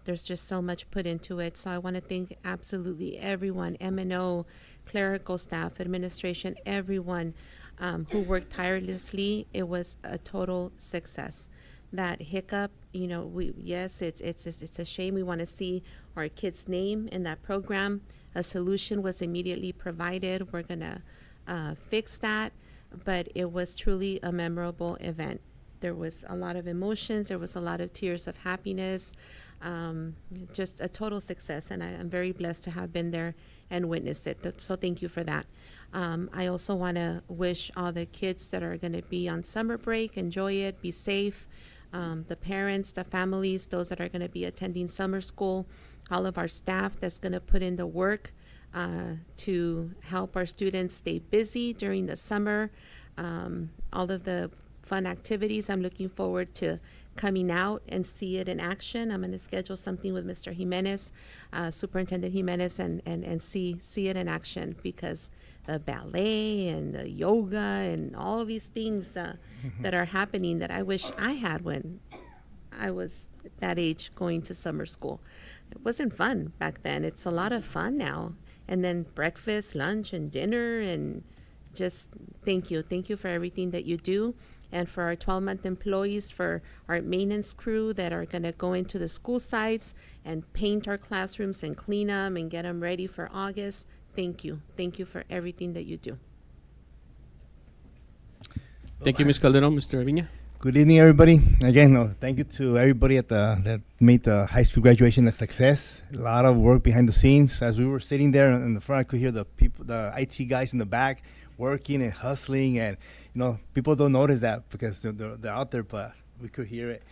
There's just so much put into it. So I want to thank absolutely everyone, M&O, clerical staff, administration, everyone who worked tirelessly. It was a total success. That hiccup, you know, it's a shame. We want to see our kids' name in that program. A solution was immediately provided. We're gonna fix that, but it was truly a memorable event. There was a lot of emotions. There was a lot of tears of happiness. Just a total success, and I'm very blessed to have been there and witnessed it. So thank you for that. I also want to wish all the kids that are going to be on summer break, enjoy it, be safe. The parents, the families, those that are going to be attending summer school, all of our staff that's going to put in the work to help our students stay busy during the summer. All of the fun activities, I'm looking forward to coming out and see it in action. I'm going to schedule something with Mr. Jimenez, Superintendent Jimenez, and see it in action, because the ballet and the yoga and all of these things that are happening that I wish I had when I was that age going to summer school. It wasn't fun back then. It's a lot of fun now. And then breakfast, lunch, and dinner, and just thank you. Thank you for everything that you do. And for our 12-month employees, for our maintenance crew that are going to go into the school sites and paint our classrooms and clean them and get them ready for August. Thank you. Thank you for everything that you do.
Thank you, Ms. Calderon. Mr. Aviña?
Good evening, everybody. Again, thank you to everybody that made the high school graduation a success. A lot of work behind the scenes. As we were sitting there in the front, I could hear the people, the IT guys in the back, working and hustling, and people don't notice that because they're out there, but we could hear it.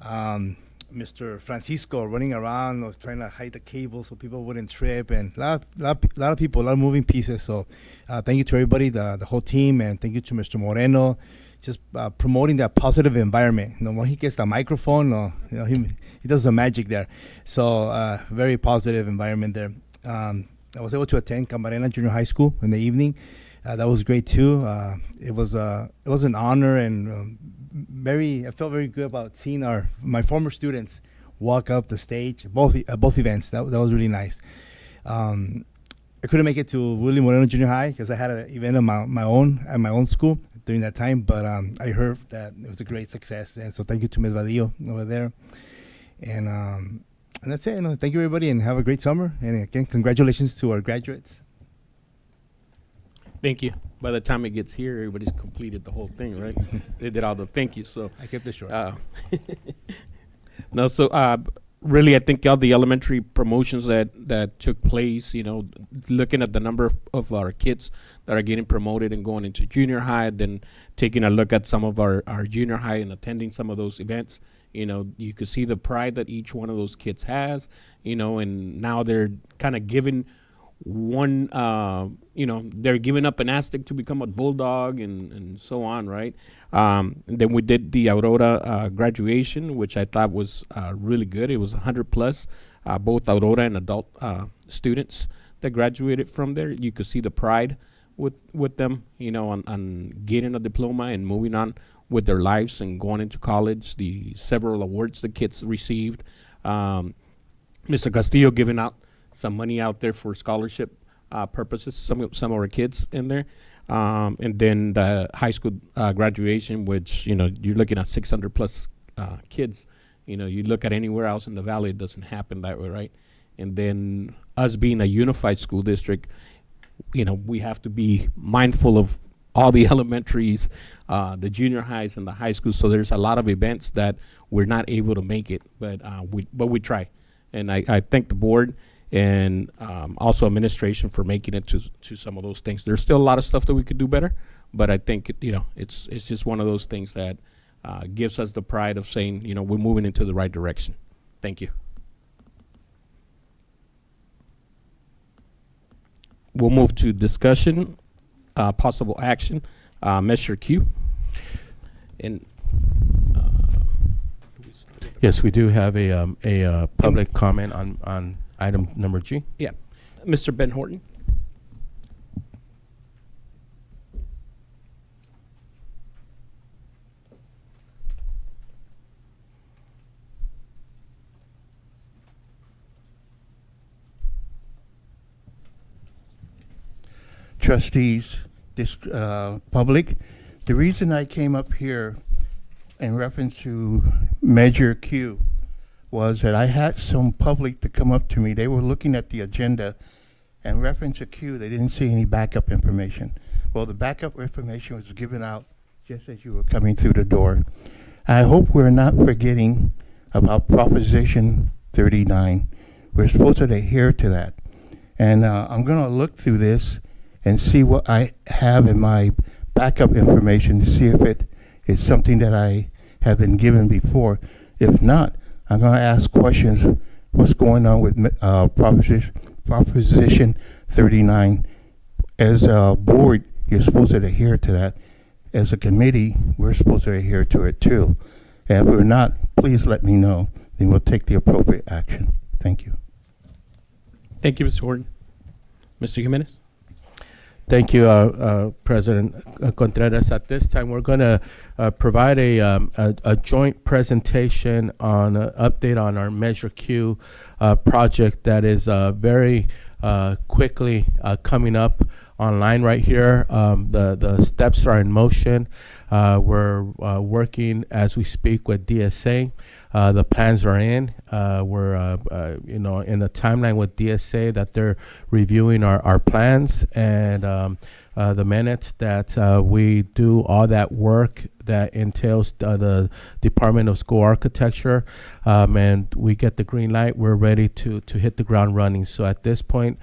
Mr. Francisco running around, trying to hide the cable so people wouldn't trip, and a lot of people, a lot of moving pieces. So thank you to everybody, the whole team, and thank you to Mr. Moreno, just promoting that positive environment. When he gets the microphone, he does the magic there. So very positive environment there. I was able to attend Camarena Junior High School in the evening. That was great too. It was an honor, and I felt very good about seeing my former students walk up the stage, both events. That was really nice. I couldn't make it to William Moreno Junior High because I had an event of my own at my own school during that time, but I heard that it was a great success, and so thank you to Ms. Vadillo over there. And that's it. Thank you, everybody, and have a great summer. And again, congratulations to our graduates.
Thank you. By the time it gets here, everybody's completed the whole thing, right? They did all the thank you. So
I kept it short.
No, so really, I think all the elementary promotions that took place, looking at the number of our kids that are getting promoted and going into junior high, then taking a look at some of our junior high and attending some of those events, you could see the pride that each one of those kids has, and now they're kind of giving one, they're giving up an Aztec to become a Bulldog and so on, right? And then we did the Aurora graduation, which I thought was really good. It was 100 plus, both Aurora and adult students that graduated from there. You could see the pride with them, on getting a diploma and moving on with their lives and going into college. The several awards the kids received. Mr. Castillo giving out some money out there for scholarship purposes, some of our kids in there. And then the high school graduation, which, you're looking at 600 plus kids. You look at anywhere else in the valley, it doesn't happen that way, right? And then us being a unified school district, we have to be mindful of all the elementaries, the junior highs and the high schools. So there's a lot of events that we're not able to make it, but we try. And I thank the board and also administration for making it to some of those things. There's still a lot of stuff that we could do better, but I think it's just one of those things that gives us the pride of saying we're moving into the right direction. Thank you. We'll move to discussion, possible action Measure Q. And
Yes, we do have a public comment on item number G.
yeah, Mr. Ben Horton.
Trustees, this public, the reason I came up here in reference to Measure Q was that I had some public to come up to me. They were looking at the agenda and reference to Q, they didn't see any backup information. Well, the backup information was given out just as you were coming through the door. I hope we're not forgetting about Proposition 39. We're supposed to adhere to that. And I'm gonna look through this and see what I have in my backup information to see if it is something that I have been given before. If not, I'm going to ask questions. What's going on with Proposition 39? As a board, you're supposed to adhere to that. As a committee, we're supposed to adhere to it too. And if we're not, please let me know. Then we'll take the appropriate action. Thank you.
Thank you, Mr. Horton. Mr. Jimenez.
Thank you, President Contreras. At this time, we're going to provide a joint presentation on an update on our Measure Q project that is very quickly coming up online right here. The steps are in motion. We're working as we speak with DSA. The plans are in. We're in the timeline with DSA that they're reviewing our plans, and the minute that we do all that work that entails the Department of School Architecture, and we get the green light, we're ready to hit the ground running. So at this point,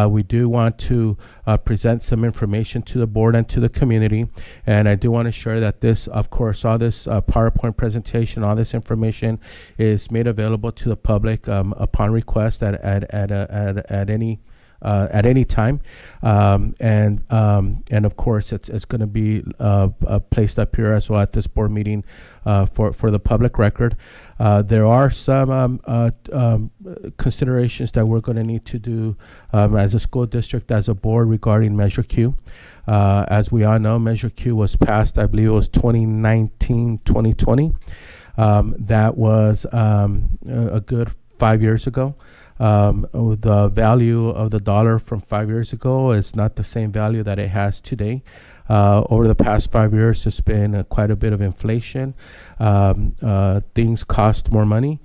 we do want to present some information to the board and to the community, and I do want to share that this, of course, all this PowerPoint presentation, all this information is made available to the public upon request at any time, and of course it's going to be placed up here as well at this board meeting for the public record. There are some considerations that we're going to need to do as a school district, as a board, regarding Measure Q. As we all know, Measure Q was passed, I believe it was 2019, 2020. That was a good 5 years ago. The value of the dollar from 5 years ago is not the same value that it has today. Over the past 5 years, there's been quite a bit of inflation. Things cost more money,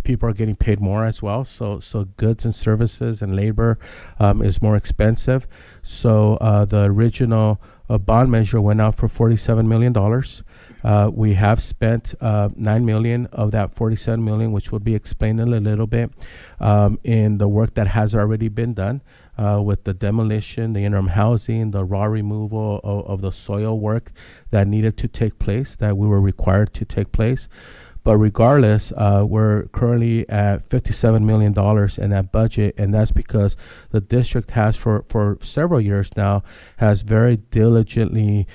people are getting paid more as well. So goods and services and labor is more expensive. So the original bond measure went out for $47 million. We have spent $9 million of that $47 million, which will be explained in a little bit, in the work that has already been done with the demolition, the interim housing, the raw removal of the soil work that needed to take place, that we were required to take place. But regardless, we're currently at $57 million in that budget, and that's because the district has, for several years now, has very diligently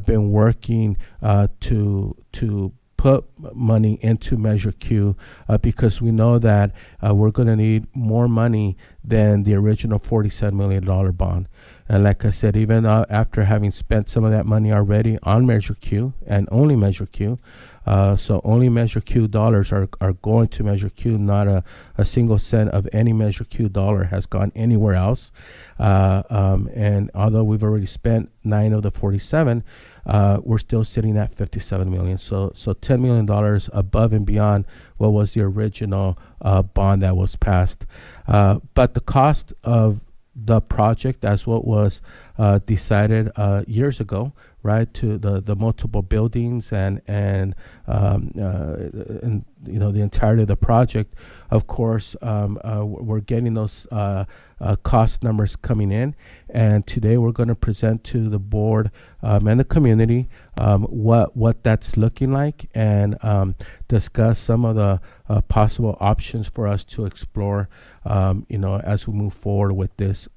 been working to put money into Measure Q, because we know that we're going to need more money than the original $47 million bond. And like I said, even after having spent some of that money already on Measure Q and only Measure Q, so only Measure Q dollars are going to Measure Q, not a single cent of any Measure Q dollar has gone anywhere else. And although we've already spent 9 of the 47, we're still sitting at $57 million. So $10 million above and beyond what was the original bond that was passed. But the cost of the project, as what was decided years ago, right, to the multiple buildings and you know, the entirety of the project. Of course, we're getting those cost numbers coming in, and today we're going to present to the board and the community what that's looking like, and discuss some of the possible options for us to explore, you know, as we move forward with this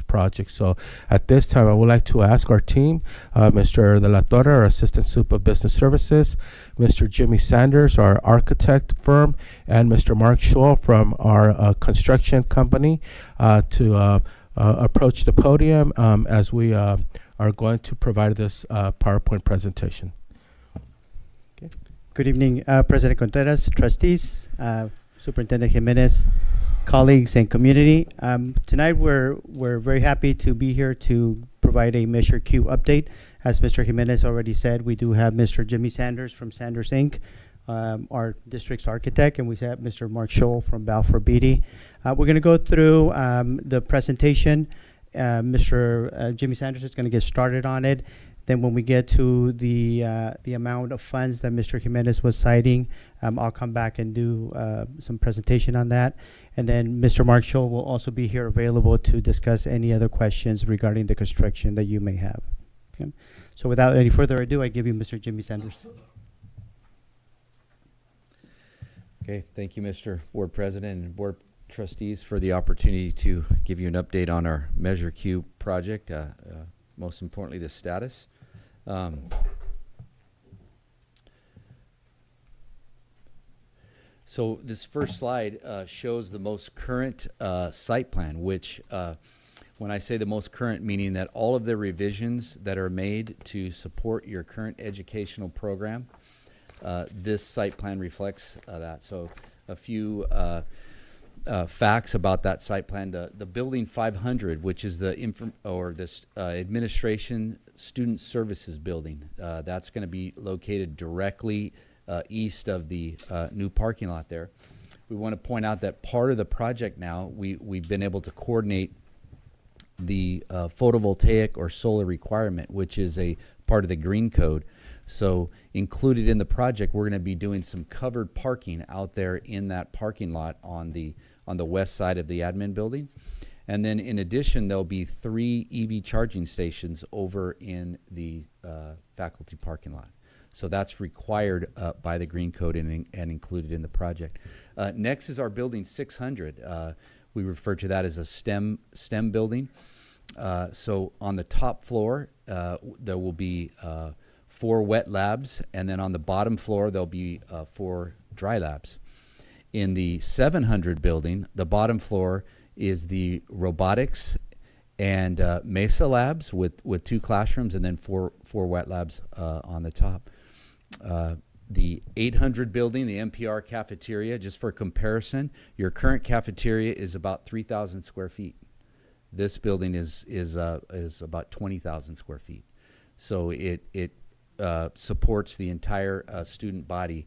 project. So at this time, I would like to ask our team, Mr. De La Torre, our Assistant Soup of Business Services, Mr. Jimmy Sanders, our architect firm, and Mr. Mark Scholl from our construction company to approach the podium as we are going to provide this PowerPoint presentation.
Good evening, President Contreras, trustees, Superintendent Jimenez, colleagues, and community. Tonight we're very happy to be here to provide a Measure Q update. As Mr. Jimenez already said, we do have Mr. Jimmy Sanders from Sanders Inc., our district's architect, and we have Mr. Mark Scholl from Balfour Beatty. We're going to go through the presentation. Mr. Jimmy Sanders is going to get started on it. Then when we get to the amount of funds that Mr. Jimenez was citing, I'll come back and do some presentation on that. And then Mr. Mark Scholl will also be here available to discuss any other questions regarding the construction that you may have. Okay. So without any further ado, I give you Mr. Jimmy Sanders.
Okay, thank you, Mr. Board President and Board Trustees, for the opportunity to give you an update on our Measure Q project, most importantly, the status. So this first slide shows the most current site plan, which when I say the most current, meaning that all of the revisions that are made to support your current educational program, this site plan reflects that. So a few facts about that site plan. The building 500, which is the administration student services building, that's going to be located directly east of the new parking lot there. We want to point out that part of the project now, we've been able to coordinate the photovoltaic or solar requirement, which is a part of the green code. So included in the project, we're going to be doing some covered parking out there in that parking lot on the west side of the admin building. And then in addition, there'll be 3 EV charging stations over in the faculty parking lot. So that's required by the green code and included in the project. Next is our building 600. We refer to that as a STEM building. So on the top floor, there will be 4 wet labs, and then on the bottom floor, there'll be 4 dry labs. In the 700 building, the bottom floor is the robotics and Mesa labs with 2 classrooms, and then 4 wet labs on the top. The 800 building, the MPR cafeteria, just for comparison, your current cafeteria is about 3,000 square feet. This building is about 20,000 square feet. So it supports the entire student body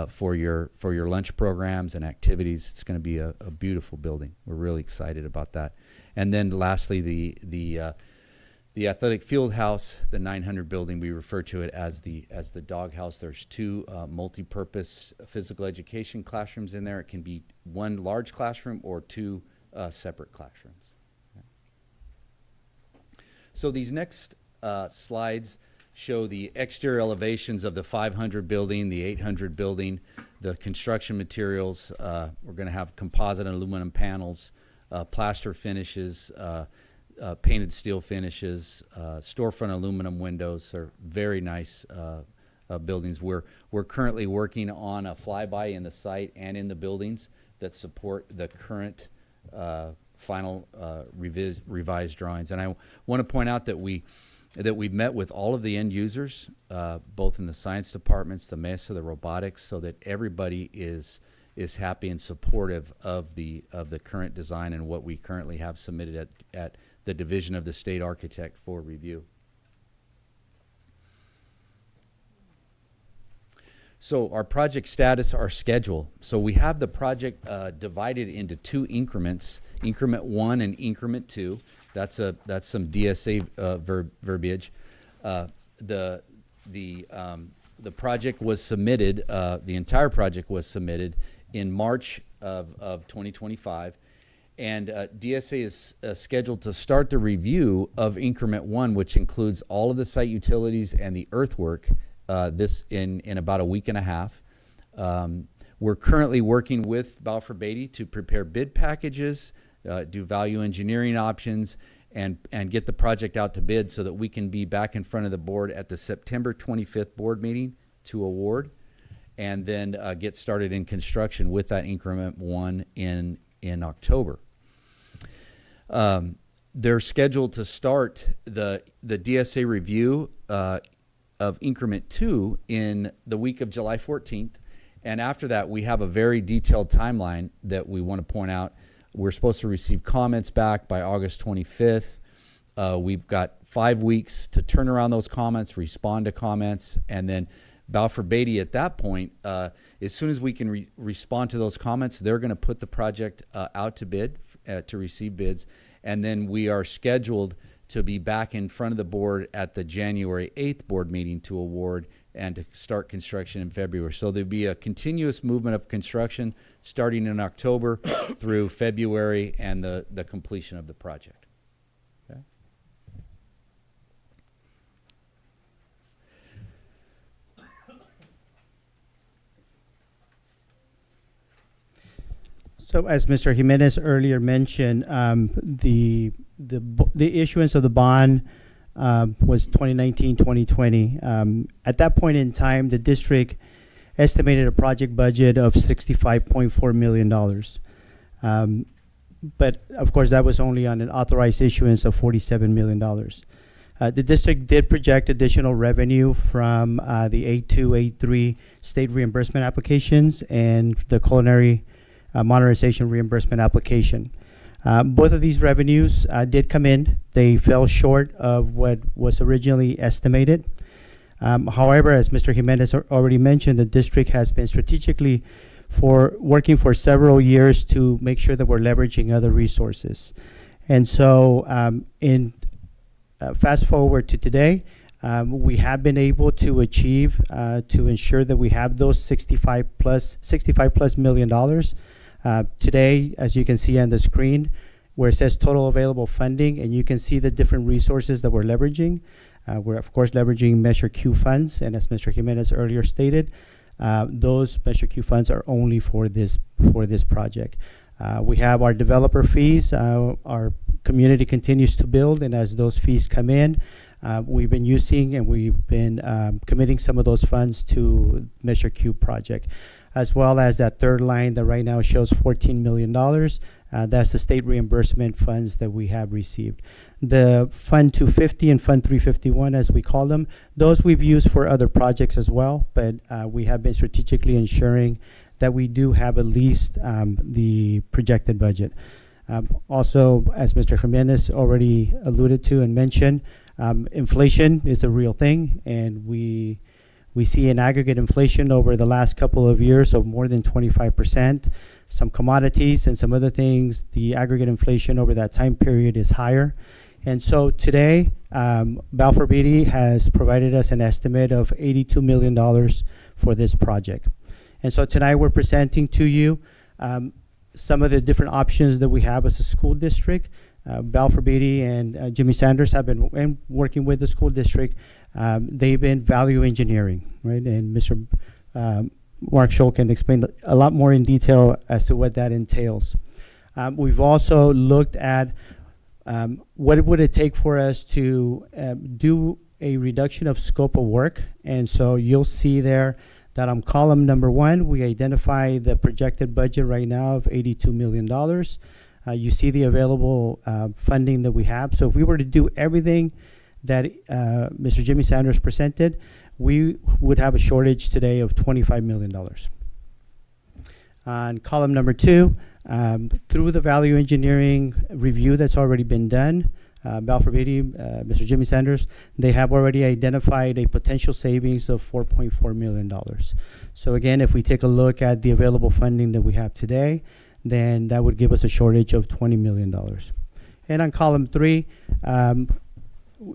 for your lunch programs and activities. It's going to be a beautiful building. We're really excited about that. And then lastly, the athletic field house, the 900 building, we refer to it as the doghouse. There's 2 multi-purpose physical education classrooms in there. It can be 1 large classroom or 2 separate classrooms. Okay. So these next slides show the exterior elevations of the 500 building, the 800 building, the construction materials. We're going to have composite and aluminum panels, plaster finishes, painted steel finishes, storefront aluminum windows. Are very nice buildings. We're currently working on a flyby in the site and in the buildings that support the current final revised drawings. And I want to point out that we've met with all of the end users, both in the science departments, the Mesa, the robotics, so that everybody is happy and supportive of the current design and what we currently have submitted at the division of the state architect for review. So our project status, our schedule. So we have the project divided into 2 increments, increment 1 and increment 2. That's some DSA verbiage. The project was submitted. The entire project was submitted in March of 2025, and DSA is scheduled to start the review of increment 1, which includes all of the site utilities and the earthwork. This in about a week and a half. We're currently working with Balfour Beatty to prepare bid packages, do value engineering options, and get the project out to bid so that we can be back in front of the board at the September 25th board meeting to award, and then get started in construction with that increment 1 in October. They're scheduled to start the DSA review of increment 2 in the week of July 14th. And after that, we have a very detailed timeline that we want to point out. We're supposed to receive comments back by August 25th. We've got 5 weeks to turn around those comments, respond to comments, and then Balfour Beatty at that point, as soon as we can respond to those comments, they're going to put the project out to bid, to receive bids, and then we are scheduled to be back in front of the board at the January 8th board meeting to award and to start construction in February. So there'll be a continuous movement of construction starting in October through February and the completion of the project. Okay.
So as Mr. Jimenez earlier mentioned, the issuance of the bond was 2019-2020. At that point in time, the district estimated a project budget of $65.4 million. But of course, that was only on an authorized issuance of $47 million. The district did project additional revenue from the A2, A3 state reimbursement applications and the culinary modernization reimbursement application. Both of these revenues did come in. They fell short of what was originally estimated. However, as Mr. Jimenez already mentioned, the district has been strategically working for several years to make sure that we're leveraging other resources. And so fast forward to today, we have been able to achieve to ensure that we have those $65 plus million. Today, as you can see on the screen, where it says total available funding, and you can see the different resources that we're leveraging. We're of course leveraging Measure Q funds, and as Mr. Jimenez earlier stated, those Measure Q funds are only for this project. We have our developer fees. Our community continues to build, and as those fees come in, we've been using and we've been committing some of those funds to Measure Q project, as well as that third line that right now shows $14 million. That's the state reimbursement funds that we have received. The Fund 250 and Fund 351, as we call them, those we've used for other projects as well, but we have been strategically ensuring that we do have at least the projected budget. Also, as Mr. Jimenez already alluded to and mentioned, inflation is a real thing, and we see an aggregate inflation over the last couple of years of more than 25%. Some commodities and some other things, the aggregate inflation over that time period is higher. And so today, Balfour Beatty has provided us an estimate of $82 million for this project. And so tonight we're presenting to you some of the different options that we have as a school district. Balfour Beatty and Jimmy Sanders have been working with the school district. They've been value engineering, right? And Mr. Mark Scholl can explain a lot more in detail as to what that entails. We've also looked at what would it take for us to do a reduction of scope of work. And so you'll see there that on column number 1, we identify the projected budget right now of $82 million. You see the available funding that we have. So if we were to do everything that Mr. Jimmy Sanders presented, we would have a shortage today of $25 million. On column number 2, through the value engineering review that's already been done, Balfour Beatty, Mr. Jimmy Sanders, they have already identified a potential savings of $4.4 million. So again, if we take a look at the available funding that we have today, then that would give us a shortage of $20 million. And on column 3,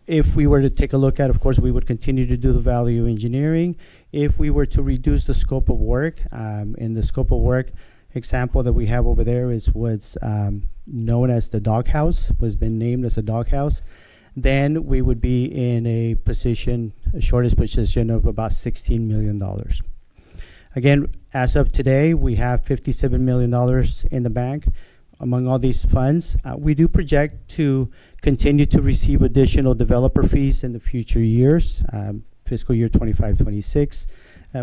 if we were to take a look at, of course, we would continue to do the value engineering. If we were to reduce the scope of work, in the scope of work example that we have over there is what's known as the doghouse, was been named as a doghouse, then we would be in a shortest position of about $16 million. Again, as of today, we have $57 million in the bank. Among all these funds, we do project to continue to receive additional developer fees in the future years, fiscal year 25-26.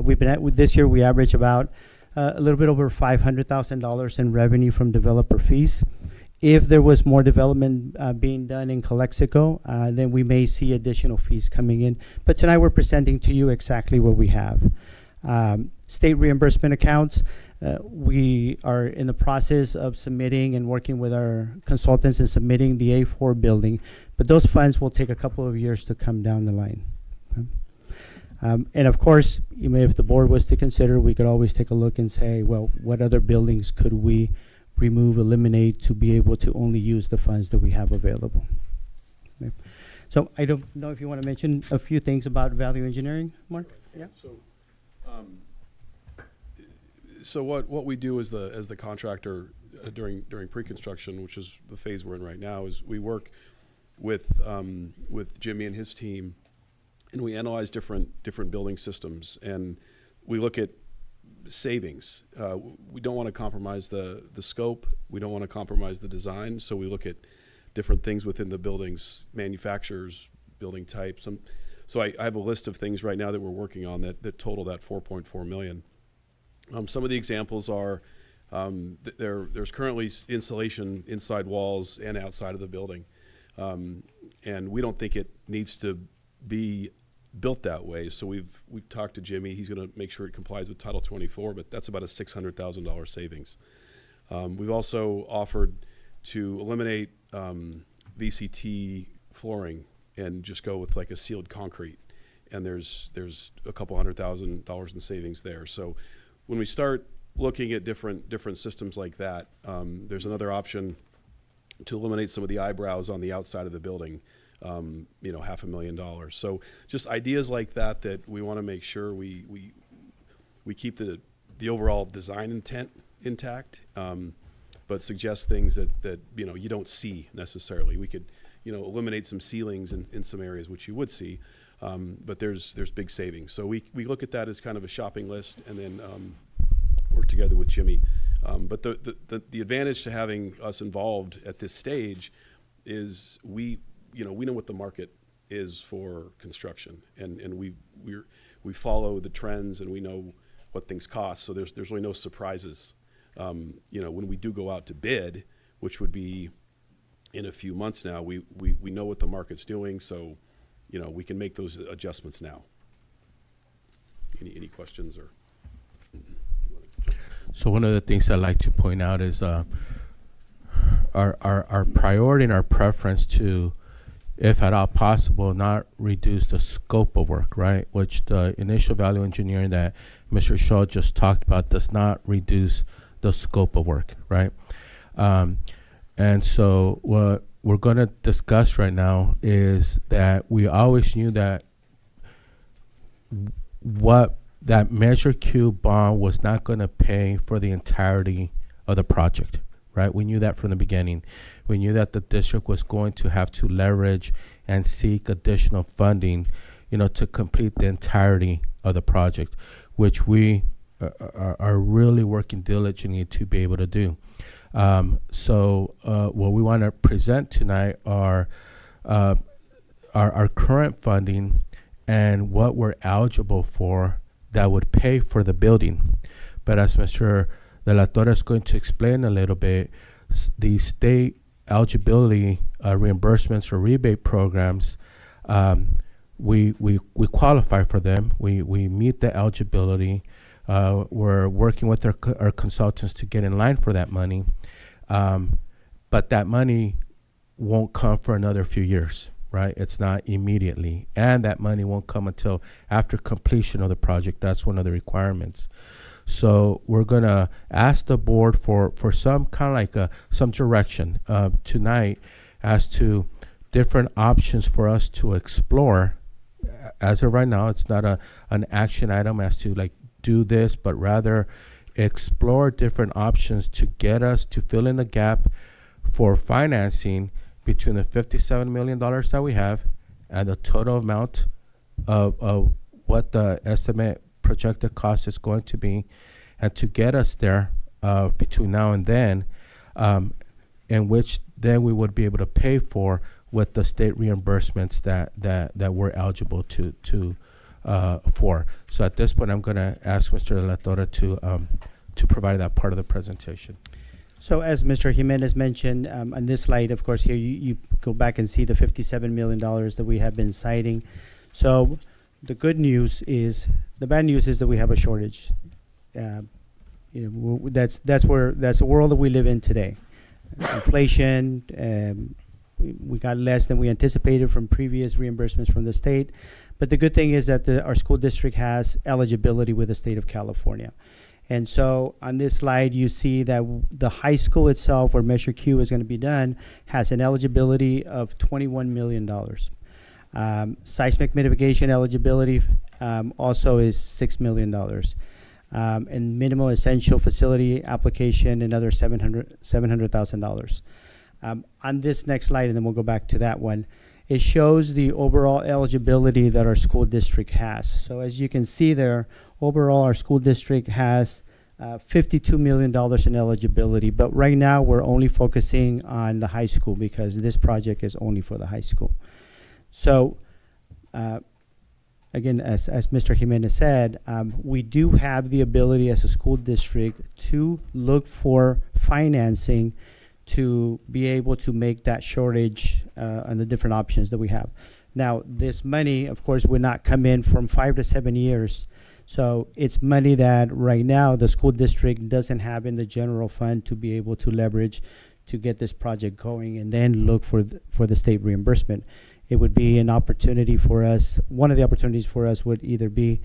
We've been at, this year we average about a little bit over $500,000 in revenue from developer fees. If there was more development being done in Calexico, then we may see additional fees coming in. But tonight we're presenting to you exactly what we have. State reimbursement accounts, we are in the process of submitting and working with our consultants and submitting the A4 building, but those funds will take a couple of years to come down the line. Okay. And of course, if the board was to consider, we could always take a look and say, well, what other buildings could we remove, eliminate to be able to only use the funds that we have available. Okay. So I don't know if you want to mention a few things about value engineering, Mark? Yeah.
So what we do as the contractor during pre-construction, which is the phase we're in right now, is we work with Jimmy and his team, and we analyze different building systems, and we look at savings. We don't want to compromise the scope. We don't want to compromise the design. So we look at different things within the buildings, manufacturers, building types. So I have a list of things right now that we're working on that total that $4.4 million. Some of the examples are there's currently insulation inside walls and outside of the building, and we don't think it needs to be built that way. So we've talked to Jimmy. He's going to make sure it complies with Title 24, but that's about a $600,000 savings. We've also offered to eliminate VCT flooring and just go with like a sealed concrete, and there's a couple $100,000 in savings there. So when we start looking at different systems like that, there's another option to eliminate some of the eyebrows on the outside of the building. $500,000. So just ideas like that we want to make sure we keep the overall design intent intact, but suggest things that you don't see necessarily. We could eliminate some ceilings in some areas which you would see, but there's big savings. So we look at that as kind of a shopping list, and then work together with Jimmy. But the advantage to having us involved at this stage is we know what the market is for construction, and we follow the trends, and we know what things cost. So there's really no surprises. When we do go out to bid, which would be in a few months now, we know what the market's doing, so we can make those adjustments now. Any questions or?
So one of the things I'd like to point out is our priority and our preference to, if at all possible, not reduce the scope of work, right? Which the initial value engineering that Mr. Shaw just talked about does not reduce the scope of work, right? And so what we're going to discuss right now is that we always knew that what that Measure Q bond was not going to pay for the entirety of the project, right? We knew that from the beginning. We knew that the district was going to have to leverage and seek additional funding, to complete the entirety of the project, which we are really working diligently to be able to do. So what we want to present tonight are our current funding and what we're eligible for that would pay for the building. But as Mr. De La Torre is going to explain a little bit, the state eligibility reimbursements or rebate programs, we qualify for them. We meet the eligibility. We're working with our consultants to get in line for that money. But that money won't come for another few years, right? It's not immediately. And that money won't come until after completion of the project. That's one of the requirements. So we're going to ask the board for some kind of like some direction tonight as to different options for us to explore. As of right now, it's not an action item as to like do this, but rather explore different options to get us to fill in the gap for financing between the $57 million that we have and the total amount of what the estimate projected cost is going to be, and to get us there between now and then, in which then we would be able to pay for with the state reimbursements that we're eligible to for. So at this point, I'm going to ask Mr. De La Torre to provide that part of the presentation.
So as Mr. Jimenez mentioned, on this slide, of course, here you go back and see the $57 million that we have been citing. So the good news is, the bad news is that we have a shortage. That's the world that we live in today. Inflation, we got less than we anticipated from previous reimbursements from the state. But the good thing is that our school district has eligibility with the state of California. And so on this slide, you see that the high school itself, where Measure Q is going to be done, has an eligibility of $21 million. Seismic mitigation eligibility also is $6 million. And minimal essential facility application, another $700,000. On this next slide, and then we'll go back to that one, it shows the overall eligibility that our school district has. So as you can see there, overall our school district has $52 million in eligibility, but right now we're only focusing on the high school because this project is only for the high school. So again, as Mr. Jimenez said, we do have the ability as a school district to look for financing to be able to make that shortage on the different options that we have. Now, this money, of course, would not come in from 5 to 7 years. So it's money that right now the school district doesn't have in the general fund to be able to leverage to get this project going and then look for the state reimbursement. It would be an opportunity for us. One of the opportunities for us would either be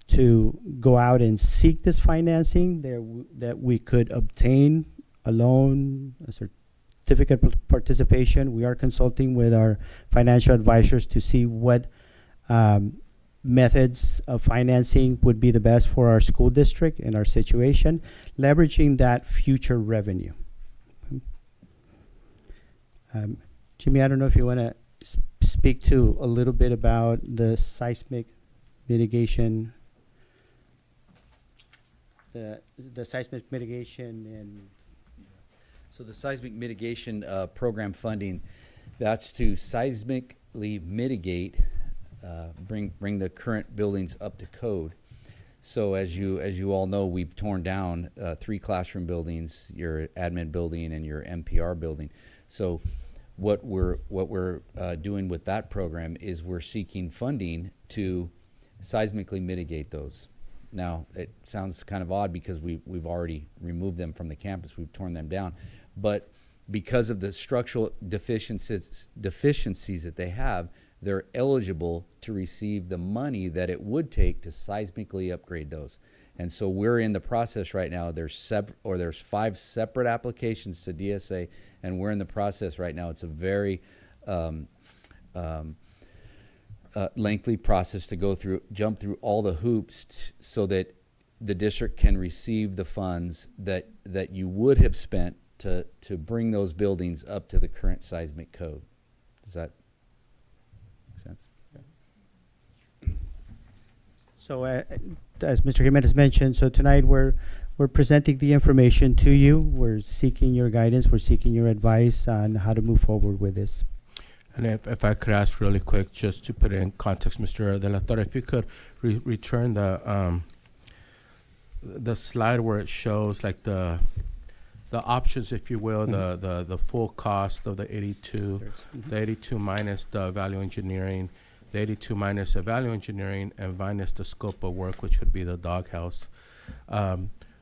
to go out and seek this financing that we could obtain a loan, a certificate of participation. We are consulting with our financial advisors to see what methods of financing would be the best for our school district and our situation, leveraging that future revenue. Jimmy, I don't know if you want to speak to a little bit about the seismic mitigation, the seismic mitigation and.
So the seismic mitigation program funding, that's to seismically mitigate, bring the current buildings up to code. So as you all know, we've torn down 3 classroom buildings, your admin building and your MPR building. So what we're doing with that program is we're seeking funding to seismically mitigate those. Now, it sounds kind of odd because we've already removed them from the campus, we've torn them down. But because of the structural deficiencies that they have, they're eligible to receive the money that it would take to seismically upgrade those. And so we're in the process right now. There's 5 separate applications to DSA, and we're in the process right now. It's a very lengthy process to go through, jump through all the hoops so that the district can receive the funds that you would have spent to bring those buildings up to the current seismic code. Does that make sense?
Yeah. So as Mr. Jimenez mentioned, so tonight we're presenting the information to you. We're seeking your guidance. We're seeking your advice on how to move forward with this.
And if I could ask really quick, just to put it in context, Mr. De La Torre, if you could return the slide where it shows like the options, if you will, the full cost of the 82, the 82 minus the value engineering, the 82 minus the value engineering, and minus the scope of work, which would be the doghouse.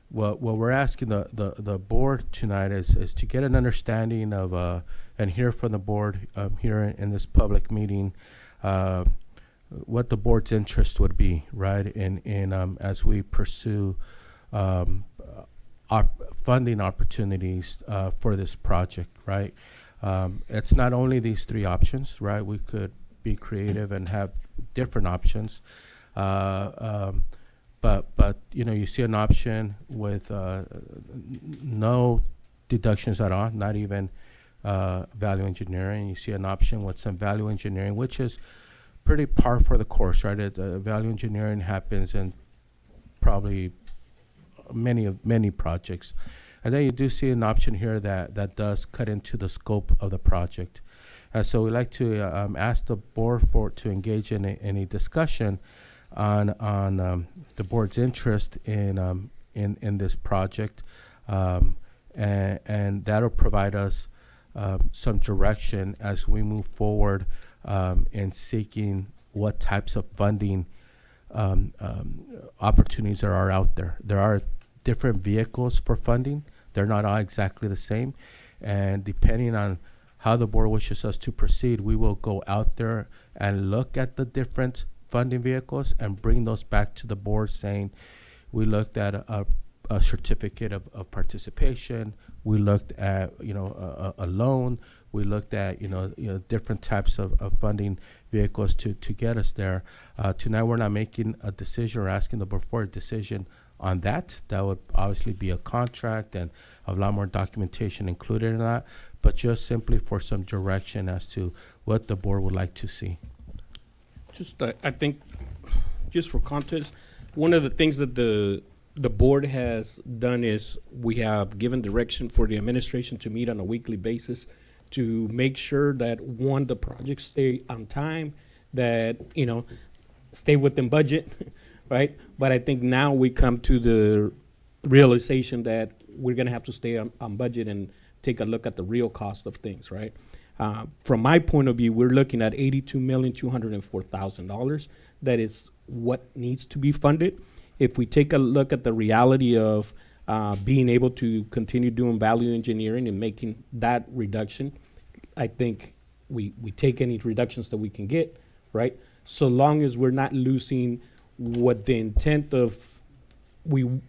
What we're asking the board tonight is to get an understanding of and hear from the board here in this public meeting what the board's interest would be, right, in as we pursue our funding opportunities for this project, right? It's not only these three options, right? We could be creative and have different options. But you know, you see an option with no deductions at all, not even value engineering. You see an option with some value engineering, which is pretty par for the course, right? Value engineering happens in probably many projects. And then you do see an option here that does cut into the scope of the project. So we'd like to ask the board to engage in a discussion on the board's interest in this project, and that'll provide us some direction as we move forward in seeking what types of funding opportunities there are out there. There are different vehicles for funding. They're not all exactly the same, and depending on how the board wishes us to proceed, we will go out there and look at the different funding vehicles and bring those back to the board, saying we looked at a certificate of participation, we looked at a loan, we looked at different types of funding vehicles to get us there. Tonight we're not making a decision or asking the board for a decision on that. That would obviously be a contract and a lot more documentation included in that, but just simply for some direction as to what the board would like to see.
Just, I think, just for context, one of the things that the board has done is we have given direction for the administration to meet on a weekly basis to make sure that, one, the projects stay on time, that, stay within budget, right? But I think now we come to the realization that we're gonna have to stay on budget and take a look at the real cost of things, right? From my point of view, we're looking at $82,204,000. That is what needs to be funded. If we take a look at the reality of being able to continue doing value engineering and making that reduction, I think we take any reductions that we can get, right? So long as we're not losing what the intent of when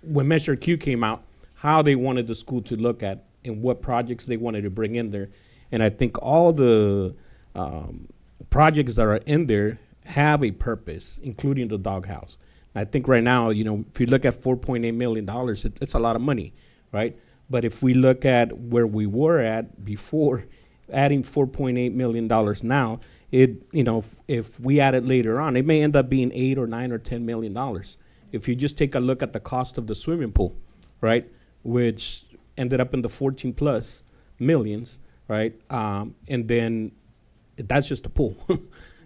Measure Q came out, how they wanted the school to look at and what projects they wanted to bring in there. And I think all the projects that are in there have a purpose, including the doghouse. I think right now, if you look at $4.8 million, it's a lot of money, right? But if we look at where we were at before, adding $4.8 million now, if we add it later on, it may end up being $8 or $9 or $10 million. If you just take a look at the cost of the swimming pool, right, which ended up in the 14 plus millions, right? And then that's just a pool,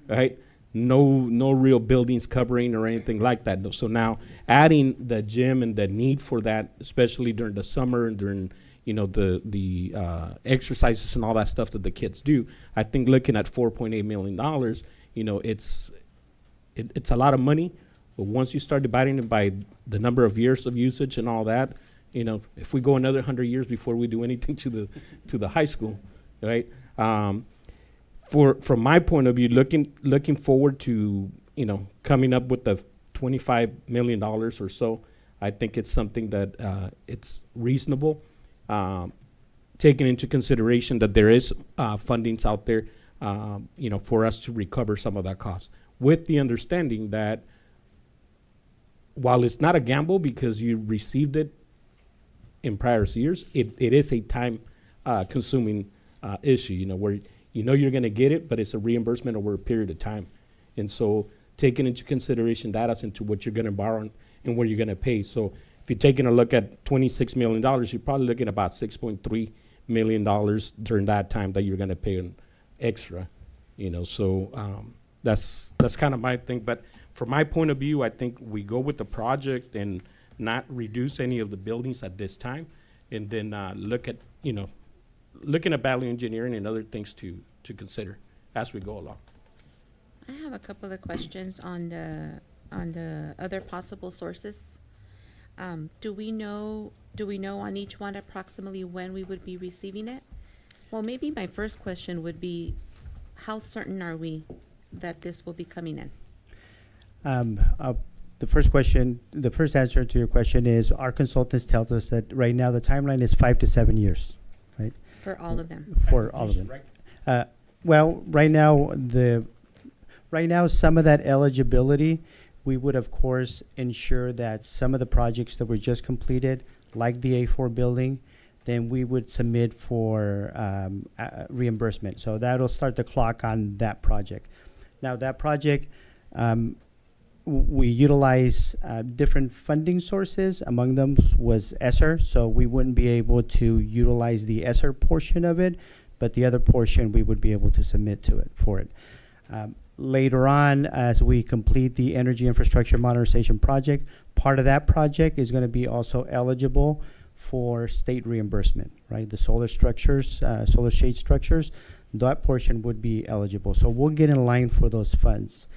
right? No real buildings covering or anything like that. So now adding the gym and the need for that, especially during the summer and during the exercises and all that stuff that the kids do, I think looking at $4.8 million, it's a lot of money. But once you start dividing it by the number of years of usage and all that, if we go another 100 years before we do anything to the high school, right? From my point of view, looking forward to coming up with the $25 million or so, I think it's something that it's reasonable, taking into consideration that there is fundings out there, for us to recover some of that cost, with the understanding that while it's not a gamble because you received it in prior years, it is a time consuming issue, where you're going to get it, but it's a reimbursement over a period of time. And so taking into consideration that as into what you're going to borrow and what you're going to pay. So if you're taking a look at $26 million, you're probably looking at about $6.3 million during that time that you're going to pay an extra, so that's kind of my thing. But from my point of view, I think we go with the project and not reduce any of the buildings at this time, and then looking at value engineering and other things to consider as we go along.
I have a couple of questions on the other possible sources. Do we know on each one approximately when we would be receiving it? Well, maybe my first question would be, how certain are we that this will be coming in?
The first answer to your question is our consultants tell us that right now the timeline is 5 to 7 years, right?
For all of them.
For all of them. Well, right now, some of that eligibility, we would of course ensure that some of the projects that were just completed, like the A4 building, then we would submit for reimbursement. So that'll start the clock on that project. Now that project, we utilize different funding sources. Among them was ESSER, so we wouldn't be able to utilize the ESSER portion of it, but the other portion we would be able to submit to it for it. Later on, as we complete the energy infrastructure modernization project, part of that project is going to be also eligible for state reimbursement, right? The solar structures, solar shade structures, that portion would be eligible. So we'll get in line for those funds.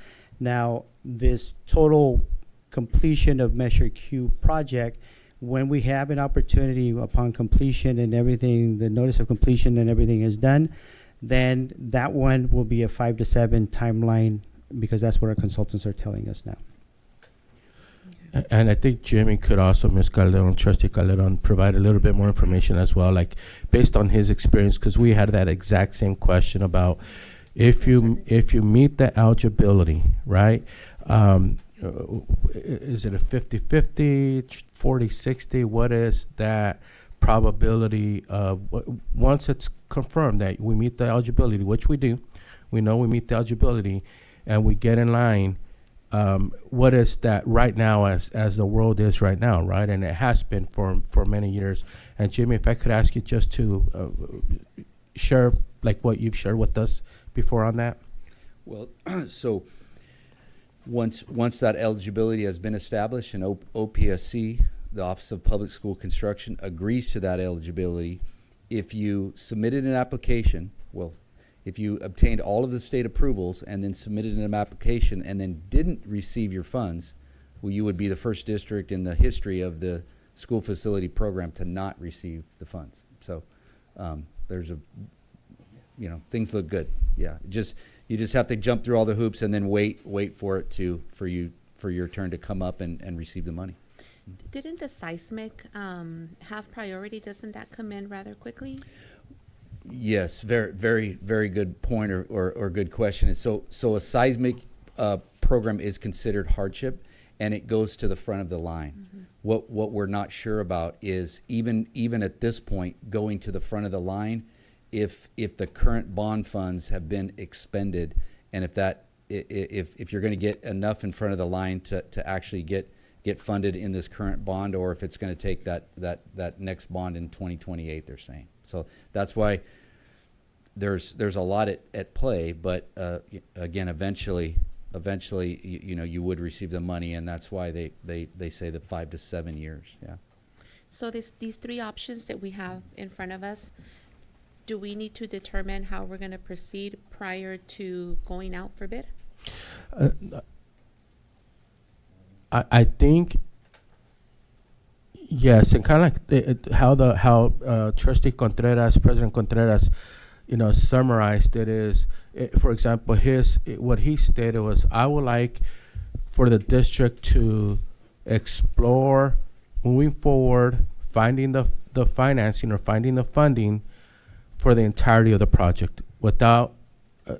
Now, this total completion of Measure Q project, when we have an opportunity upon completion and everything, the notice of completion and everything is done, then that one will be a 5 to 7 timeline, because that's what our consultants are telling us now.
And I think Jimmy could also, Ms. Calderon, Trustee Calderon, provide a little bit more information as well, like based on his experience, because we had that exact same question about if you meet the eligibility, right? Is it a 50-50, 40-60? What is that probability of once it's confirmed that we meet the eligibility, which we do, we know we meet the eligibility, and we get in line? What is that right now as the world is right now, right? And it has been for many years. And Jimmy, if I could ask you just to share like what you've shared with us before on that.
Well, so once that eligibility has been established and OPSC, the Office of Public School Construction, agrees to that eligibility, if you submitted an application, if you obtained all of the state approvals and then submitted an application and then didn't receive your funds, well, you would be the first district in the history of the school facility program to not receive the funds. So there's things look good. Yeah, you just have to jump through all the hoops and then wait for your turn to come up and receive the money.
Didn't the seismic have priority? Doesn't that come in rather quickly?
Yes, very, very, very good point or good question. And so a seismic program is considered hardship, and it goes to the front of the line. Mm-hmm. What we're not sure about is even at this point, going to the front of the line, if the current bond funds have been expended, and if you're going to get enough in front of the line to actually get funded in this current bond, or if it's going to take that next bond in 2028, they're saying. So that's why there's a lot at play, but again, eventually you would receive the money, and that's why they say the 5 to 7 years. Yeah.
So these three options that we have in front of us, do we need to determine how we're going to proceed prior to going out for bid?
I think yes, and kind of like how Trustee Contreras, President Contreras, summarized it is, for example, what he stated was, I would like for the district to explore moving forward, finding the financing or finding the funding for the entirety of the project without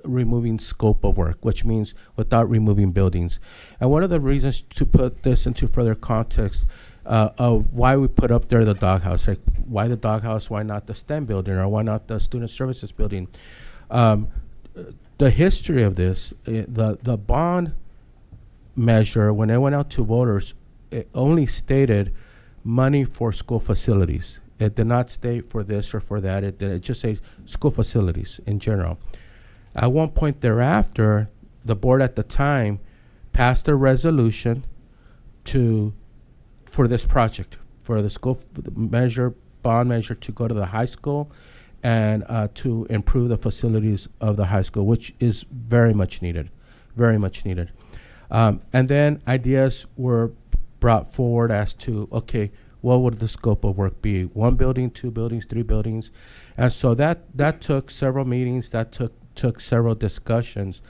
removing scope of work, which means without removing buildings. And one of the reasons to put this into further context of why we put up there the doghouse, like why the doghouse, why not the STEM building, or why not the student services building? The history of this, the bond measure, when it went out to voters, it only stated money for school facilities. It did not state for this or for that. It just said school facilities in general. At one point thereafter, the board at the time passed a resolution for this project, for the school bond measure to go to the high school and to improve the facilities of the high school, which is very much needed, very much needed. And then ideas were brought forward as to, okay, what would the scope of work be? 1 building, 2 buildings, 3 buildings? And so that took several meetings, that took several discussions.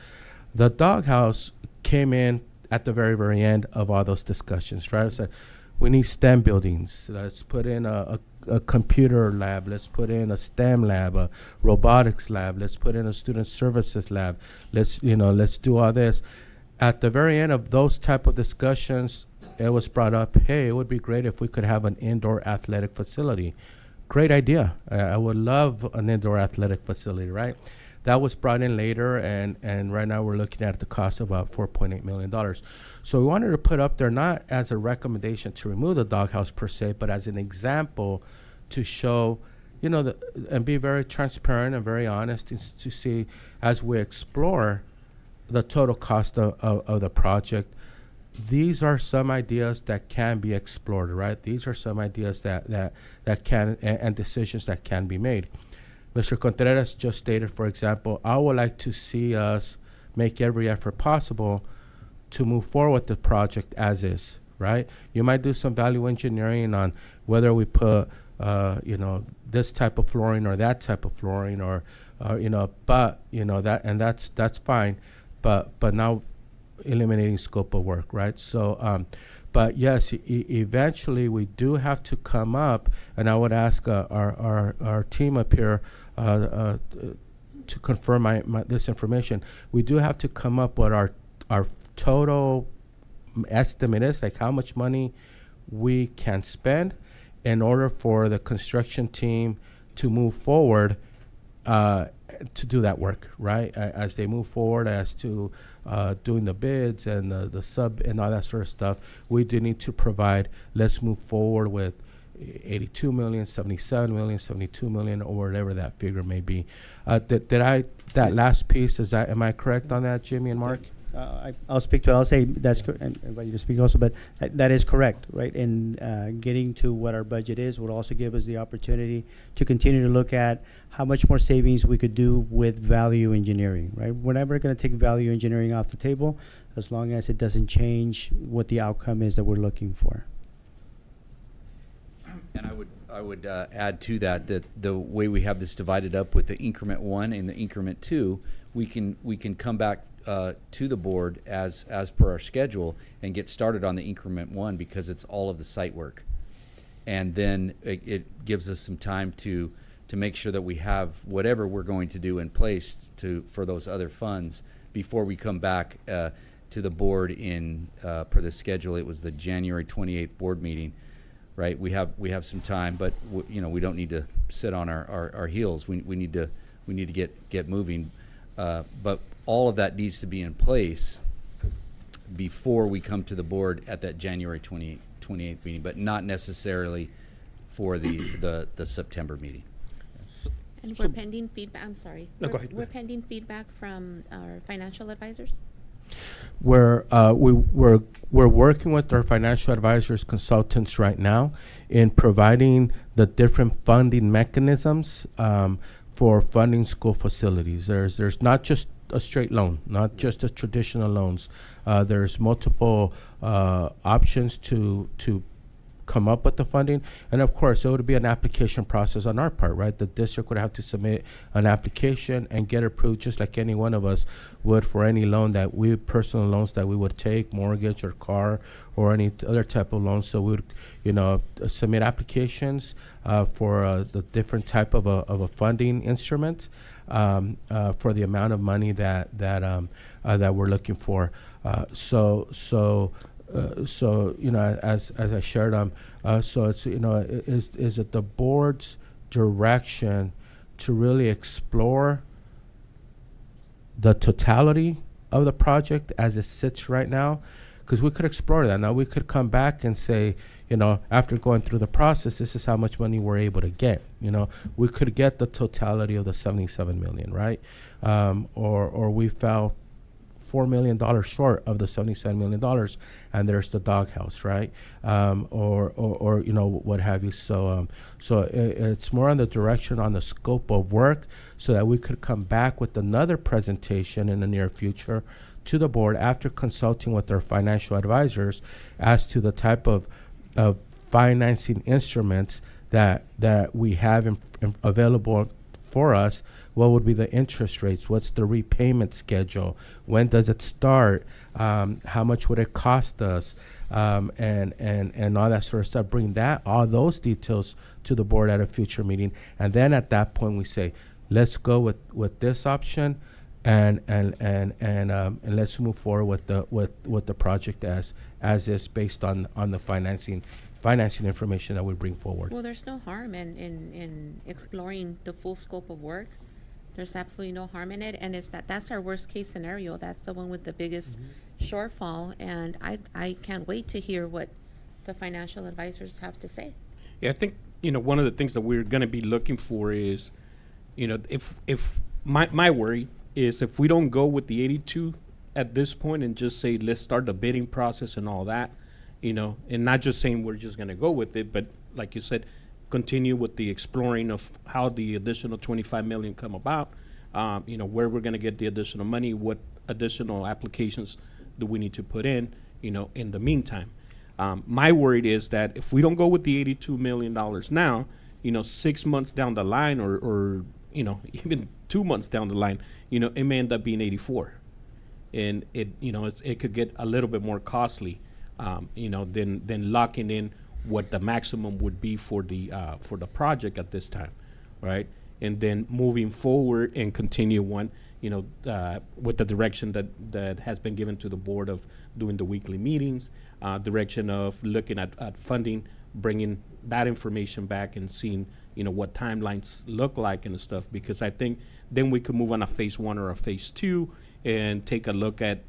The doghouse came in at the very, very end of all those discussions, right? So we need STEM buildings. Let's put in a a computer lab. Let's put in a STEM lab, a robotics lab. Let's put in a student services lab. Let's do all this. At the very end of those type of discussions, it was brought up, hey, it would be great if we could have an indoor athletic facility. Great idea. I would love an indoor athletic facility, right? That was brought in later, and right now we're looking at the cost of about $4.8 million. So we wanted to put up there not as a recommendation to remove the doghouse per se, but as an example to show, and be very transparent and very honest to see as we explore the total cost of the project. These are some ideas that can be explored, right? These are some ideas that can, and decisions that can be made. Mr. Contreras just stated, for example, I would like to see us make every effort possible to move forward with the project as is, right? You might do some value engineering on whether we put, this type of flooring or that type of flooring, or that's fine. But now eliminating scope of work, right? So, but yes, eventually we do have to come up, and I would ask our team up here to confirm this information. We do have to come up with our total estimate is, like how much money we can spend in order for the construction team to move forward to do that work, right? As they move forward as to doing the bids and the sub and all that sort of stuff, we do need to provide, let's move forward with 82 million, 77 million, 72 million, or whatever that figure may be. That last piece, am I correct on that, Jimmy and Mark?
I'll speak to it. I'll say that's and invite you to speak also, but that is correct, right? And getting to what our budget is will also give us the opportunity to continue to look at how much more savings we could do with value engineering, right? We're never going to take value engineering off the table as long as it doesn't change what the outcome is that we're looking for.
And I would add to that the way we have this divided up with the increment 1 and the increment 2, we can come back to the board as per our schedule and get started on the increment 1 because it's all of the site work, and then it gives us some time to make sure that we have whatever we're going to do in place for those other funds before we come back to the board in per the schedule. It was the January 28th board meeting, right? We have some time, but we don't need to sit on our heels. We need to get moving. But all of that needs to be in place before we come to the board at that January 28th meeting, but not necessarily for the September meeting.
And we're pending feedback. I'm sorry.
No, go ahead.
We're pending feedback from our financial advisors.
We're working with our financial advisors consultants right now in providing the different funding mechanisms for funding school facilities. There's not just a straight loan, not just a traditional loans. There's multiple options to come up with the funding, and of course it would be an application process on our part, right? The district would have to submit an application and get approved just like any one of us would for any loan personal loans that we would take, mortgage or car or any other type of loan. So we would submit applications for the different type of a funding instrument for the amount of money that we're looking for. So as I shared, so it's is it the board's direction to really explore the totality of the project as it sits right now? Because we could explore that. Now we could come back and say, after going through the process, this is how much money we're able to get. We could get the totality of the 77 million, right? Or we fell $4 million short of the $77 million, and there's the doghouse, right? Or what have you. So it's more on the direction on the scope of work, so that we could come back with another presentation in the near future to the board after consulting with our financial advisors as to the type of financing instruments that we have available for us, what would be the interest rates? What's the repayment schedule? When does it start? How much would it cost us? And all that sort of stuff. Bring all those details to the board at a future meeting. And then at that point, we say, let's go with this option, and let's move forward with the project as is, based on the financing information that we bring forward.
Well, there's no harm in exploring the full scope of work. There's absolutely no harm in it, and that's our worst case scenario. That's the one with the biggest shortfall, and I can't wait to hear what the financial advisors have to say.
Yeah, I think, one of the things that we're going to be looking for is, if my worry is if we don't go with the 82 at this point and just say, let's start the bidding process and all that, and not just saying we're just going to go with it, but like you said, continue with the exploring of how the additional 25 million come about, where we're going to get the additional money, what additional applications do we need to put in the meantime. My worry is that if we don't go with the $82 million now, 6 months down the line, or even 2 months down the line, it may end up being 84, and it could get a little bit more costly, than locking in what the maximum would be for the project at this time, right? And then moving forward and continue with the direction that has been given to the board of doing the weekly meetings, direction of looking at funding, bringing that information back and seeing, what timelines look like and stuff, because I think then we could move on a phase 1 or a phase 2 and take a look at,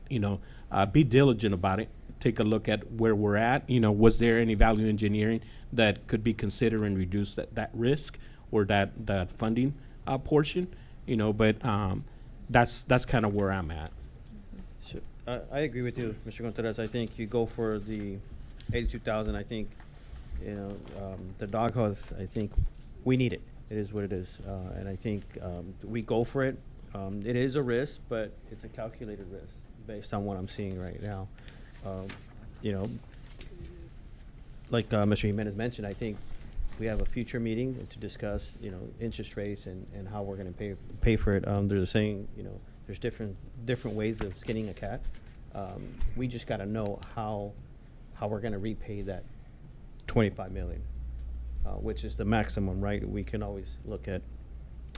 be diligent about it, take a look at where we're at, was there any value engineering that could be considered and reduce that risk or that funding portion, but that's kind of where I'm at.
So, I agree with you, Mr. Contreras. I think you go for the 82,000. I think, the doghouse, I think we need it. It is what it is. And I think we go for it. It is a risk, but it's a calculated risk based on what I'm seeing right now. Like Mr. Jimenez mentioned, I think we have a future meeting to discuss, interest rates and how we're going to pay for it. There's a saying, there's different ways of skinning a cat. We just got to know how we're going to repay that 25 million, which is the maximum, right? We can always look at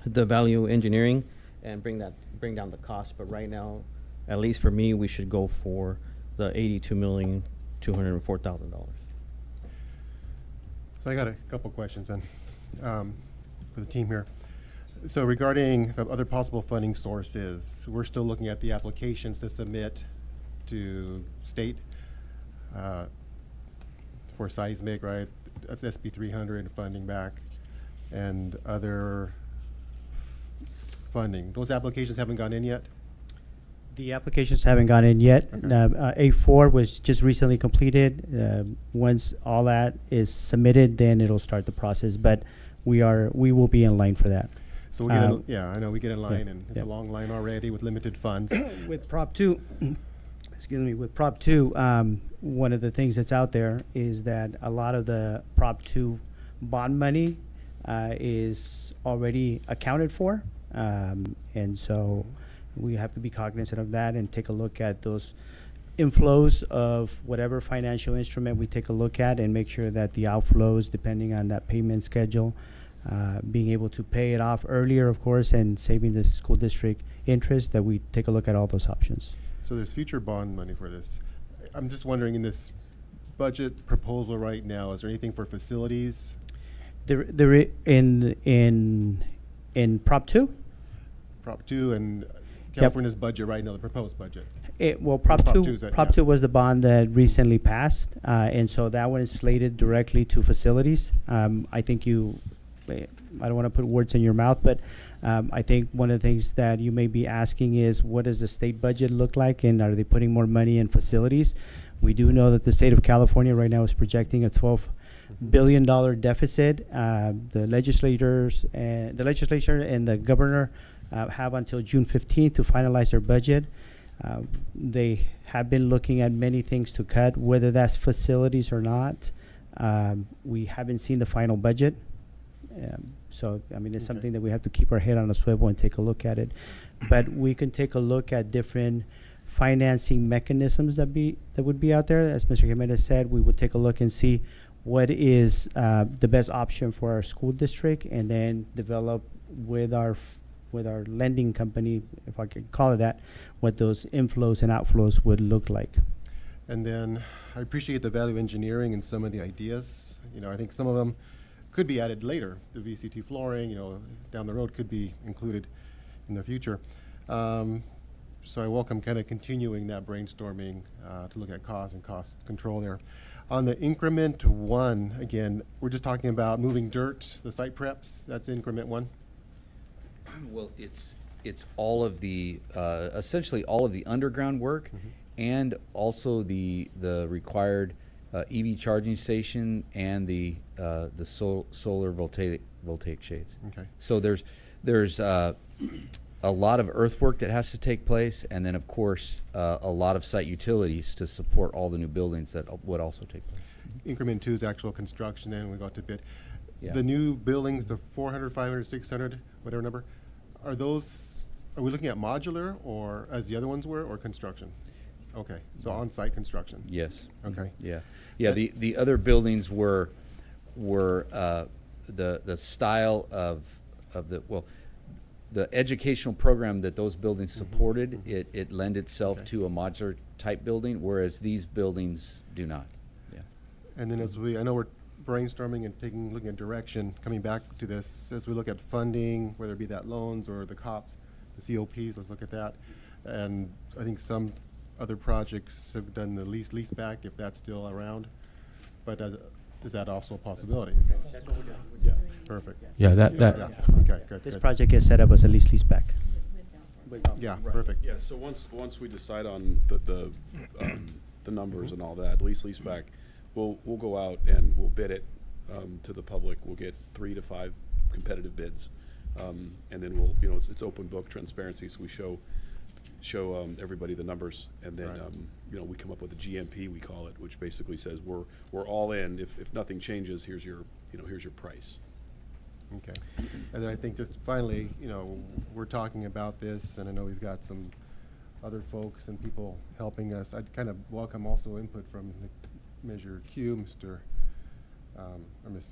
the value engineering and bring down the cost. But right now, at least for me, we should go for the $82,204,000.
So I got a couple questions then for the team here. So regarding the other possible funding sources, we're still looking at the applications to submit to state for seismic, right? That's SB 300 funding back and other funding. Those applications haven't gone in yet?
The applications haven't gone in yet.
Okay.
A4 was just recently completed. Once all that is submitted, then it'll start the process. But we will be in line for that.
So we get I know we get in line,
yeah,
and it's a long line already with limited funds.
With Prop 2, excuse me, with Prop 2, one of the things that's out there is that a lot of the Prop 2 bond money is already accounted for, and so we have to be cognizant of that and take a look at those inflows of whatever financial instrument we take a look at and make sure that the outflows, depending on that payment schedule, being able to pay it off earlier, of course, and saving the school district interest, that we take a look at all those options.
So there's future bond money for this. I'm just wondering, in this budget proposal right now, is there anything for facilities?
In Prop 2?
Prop 2 and California's budget right now, the proposed budget.
Prop 2
Prop
2 was the bond that recently passed, and so that one is slated directly to facilities. I think I don't want to put words in your mouth, but I think one of the things that you may be asking is, what does the state budget look like, and are they putting more money in facilities? We do know that the state of California right now is projecting a $12 billion deficit. The legislature and the governor have until June 15th to finalize their budget. They have been looking at many things to cut, whether that's facilities or not. We haven't seen the final budget, So, I mean, it's
Okay.
something that we have to keep our head on a swivel and take a look at it. But we can take a look at different financing mechanisms that would be out there. As Mr. Jimenez said, we would take a look and see what is the best option for our school district, and then develop with our lending company, if I could call it that, what those inflows and outflows would look like.
And then I appreciate the value engineering and some of the ideas. You know, I think some of them could be added later. The VCT flooring, you know, down the road could be included in the future. So I welcome kind of continuing that brainstorming to look at cost and cost control there. On the increment 1, again, we're just talking about moving dirt, the site preps. That's increment 1.
Well, it's all of the essentially all of the underground work, and also the required EV charging station and the solar voltaic shades.
Okay.
So there's a lot of earthwork that has to take place, and then of course a lot of site utilities to support all the new buildings that would also take place.
Increment 2 is actual construction, and we go to bid.
Yeah.
The new buildings, the 400, 500, 600, whatever number, are we looking at modular or as the other ones were, or construction? Okay, so on-site construction.
Yes.
Okay.
Yeah. Yeah. The other buildings were the style of the educational program that those buildings supported. It lend itself to a modular type building, whereas these buildings do not. Yeah.
And then I know we're brainstorming and looking at direction, coming back to this, as we look at funding, whether it be that loans or the COPs, the COPs, let's look at that. And I think some other projects have done the lease back, if that's still around. But is that also a possibility?
That's what we're doing.
Yeah, perfect.
Yeah, that.
Yeah, okay, good.
This
good.
project is set up as a lease back.
Yeah,
Right.
perfect.
Yeah, so once we decide on the numbers and all that, lease back, we'll go out and we'll bid it to the public. We'll get 3 to 5 competitive bids, and then we'll, you know, it's open book transparency, so we show everybody the numbers, and then
Right.
you know, we come up with a GMP, we call it, which basically says we're all in. If nothing changes, here's your price.
Okay. And then I think just finally, you know, we're talking about this, and I know we've got some other folks and people helping us. I'd kind of welcome also input from the Measure Q, Mr. Or Ms.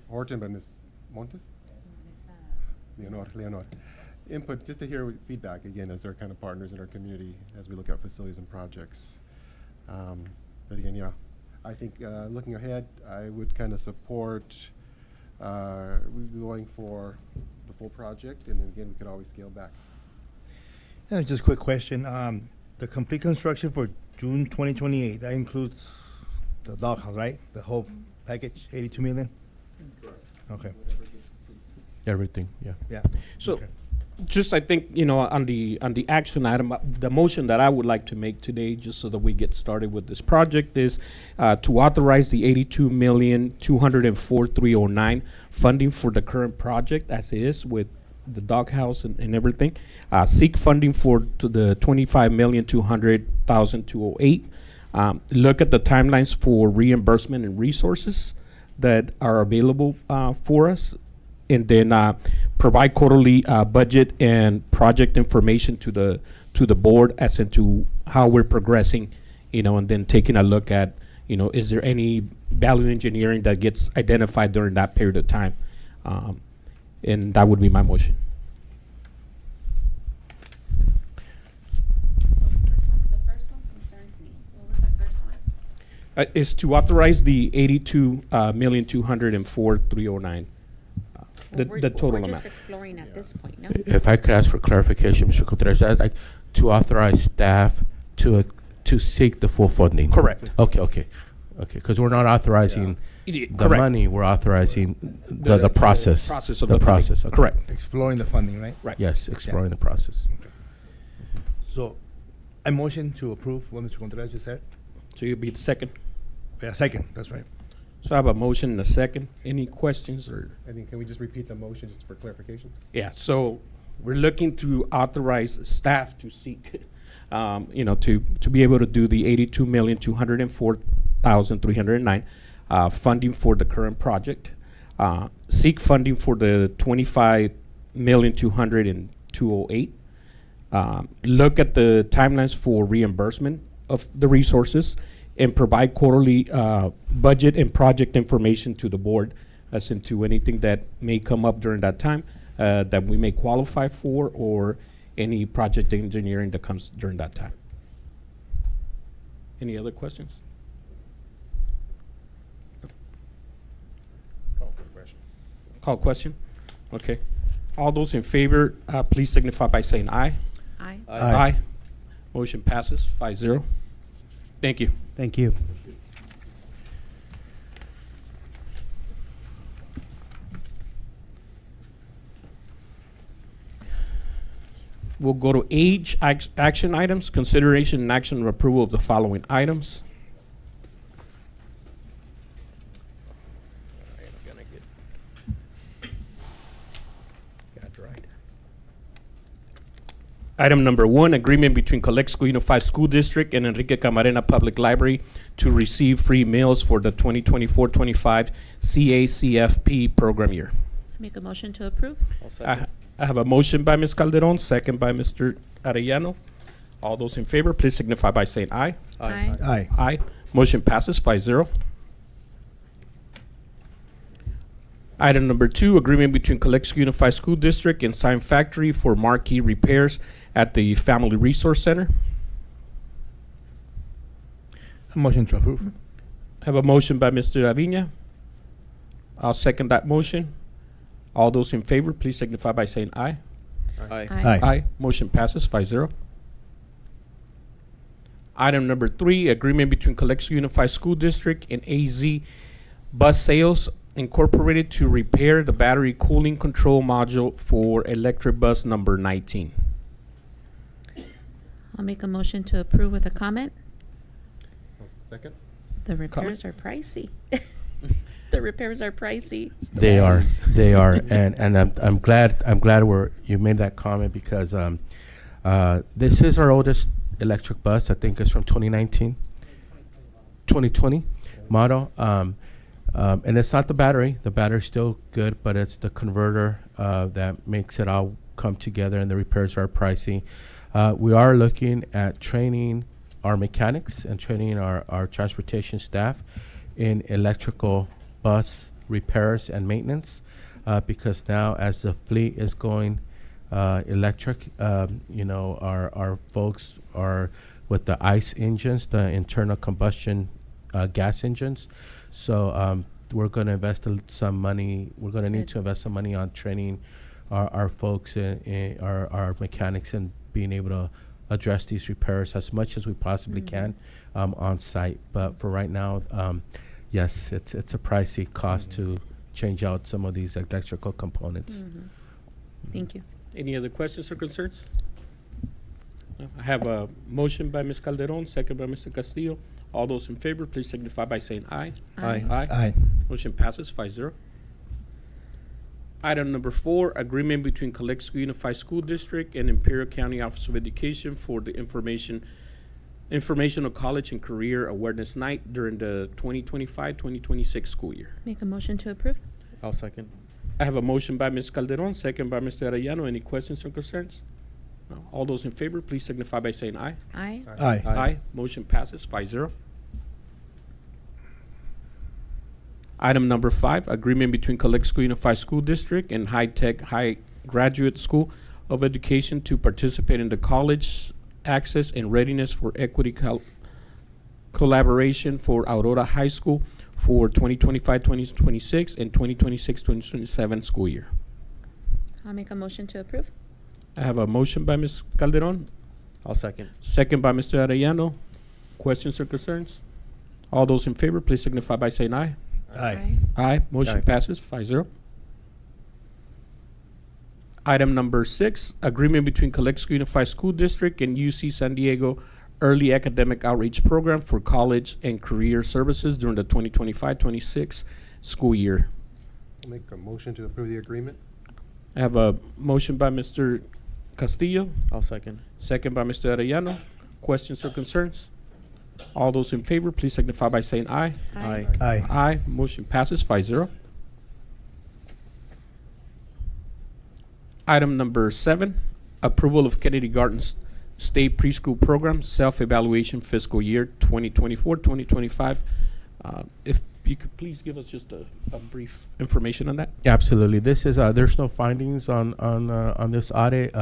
Horton, but Ms. Montes? Leonor. Input, just to hear feedback, again, as our kind of partners in our community as we look at facilities and projects. But again, yeah, I think looking ahead, I would kind of support going for the full project, and then again, we could always scale back.
Yeah, just a quick question. The complete construction for June 2028, that includes the doghouse, right? The whole package, 82 million?
Correct.
Okay.
Everything. Yeah.
Yeah.
So,
Okay.
just I think, you know, on the action item, the motion that I would like to make today, just so that we get started with this project, is to authorize the $82,204,309 funding for the current project as is, with the doghouse and everything. Seek funding to the $25,200,208. Look at the timelines for reimbursement and resources that are available for us, and then provide quarterly budget and project information to the board as into how we're progressing, you know, and then taking a look at, you know, is there any value engineering that gets identified during that period of time, and that would be my motion.
The first one concerns me. What was that first one?
Is to authorize the $82,204,309. The total
We're
amount.
just exploring at this point, no?
If I could ask for clarification, Mr. Contreras, I'd like to authorize staff to seek the full funding.
Correct.
Okay. Because we're not authorizing the
Correct.
money, we're authorizing the process.
Process of
the
the funding.
process. Okay.
Correct.
Exploring the funding, right?
Right.
Yes, exploring the process.
So, I motion to approve what Mr. Contreras just said.
So you'll be the second.
Yeah, second, that's right.
So I have a motion and a second. Any questions or?
I think, can we just repeat the motion just for clarification?
Yeah, so we're looking to authorize staff to seek, you know, to be able to do the $82,204,309 funding for the current project. seek funding for the 25,200,208. Look at the timelines for reimbursement of the resources and provide quarterly budget and project information to the board as into anything that may come up during that time that we may qualify for, or any project engineering that comes during that time. Any other questions?
Call for question.
Call question? Okay. All those in favor, please signify by saying aye.
Aye.
Aye.
Motion passes 5-0. Thank you.
Thank you.
We'll go to action items, consideration and action or approval of the following items. Item number 1, agreement between Calexico Unified School District and Enrique Camarena Public Library to receive free meals for the 2024-25 CACFP program year.
Make a motion to approve?
I have a motion by Ms. Calderon, second by Mr. Arellano. All those in favor, please signify by saying aye.
Aye.
Aye.
Aye. Motion passes 5-0. Item number 2, agreement between Calexico Unified School District and Sign Factory for marquee repairs at the Family Resource Center.
Motion to approve.
I have a motion by Mr. Aviña. I'll second that motion. All those in favor, please signify by saying aye.
Aye.
Aye.
Aye. Motion passes 5-0. Item number 3, agreement between Calexico Unified School District and AZ Bus Sales Incorporated to repair the battery cooling control module for electric bus number 19.
I'll make a motion to approve with a comment.
Second?
The repairs are pricey. The repairs are pricey.
They are, and I'm glad you made that comment, because this is our oldest electric bus. I think it's from 2020 model. And it's not the battery. The battery's still good, but it's the converter that makes it all come together, and the repairs are pricey. We are looking at training our mechanics and training our transportation staff in electrical bus repairs and maintenance, because now as the fleet is going electric, our folks are with the ICE engines, the internal combustion gas engines. So we're going to invest some money. We're going to need to invest some money on training our folks, our mechanics, and being able to address these repairs as much as we possibly can on site. But for right now, yes, it's a pricey cost to change out some of these electrical components.
Thank you.
Any other questions or concerns? No. I have a motion by Ms. Calderon, second by Mr. Castillo. All those in favor, please signify by saying aye.
Aye.
Aye.
Aye.
Motion passes 5-0. Item number 4, agreement between Calexico Unified School District and Imperial County Office of Education for the Informational College and Career Awareness Night during the 2025-2026 school year.
Make a motion to approve?
I'll second.
I have a motion by Ms. Calderon, second by Mr. Arellano. Any questions or concerns? No. All those in favor, please signify by saying aye.
Aye.
Aye.
Aye. Motion passes 5-0. Item number 5, agreement between Calexico Unified School District and High Tech High Graduate School of Education to participate in the College Access and Readiness for Equity Collaboration for Aurora High School for 2025-2026 and 2026-2027 school year.
I'll make a motion to approve.
I have a motion by Ms. Calderon,
I'll second.
second by Mr. Arellano. Questions or concerns? All those in favor, please signify by saying aye.
Aye.
Aye. Motion
Aye.
passes 5-0. Item number 6, agreement between Calexico Unified School District and UC San Diego Early Academic Outreach Program for College and Career Services during the 2025-26 school year.
I'll make a motion to approve the agreement.
I have a motion by Mr. Castillo,
I'll second.
second by Mr. Arellano. Questions or concerns? All those in favor, please signify by saying aye.
Aye.
Aye.
Aye. Motion passes 5-0. Item number 7, approval of Kennedy Gardens State Preschool Program Self-Evaluation Fiscal Year 2024-2025. If you could please give us just a brief information on that.
Absolutely. This is there's no findings on this audit.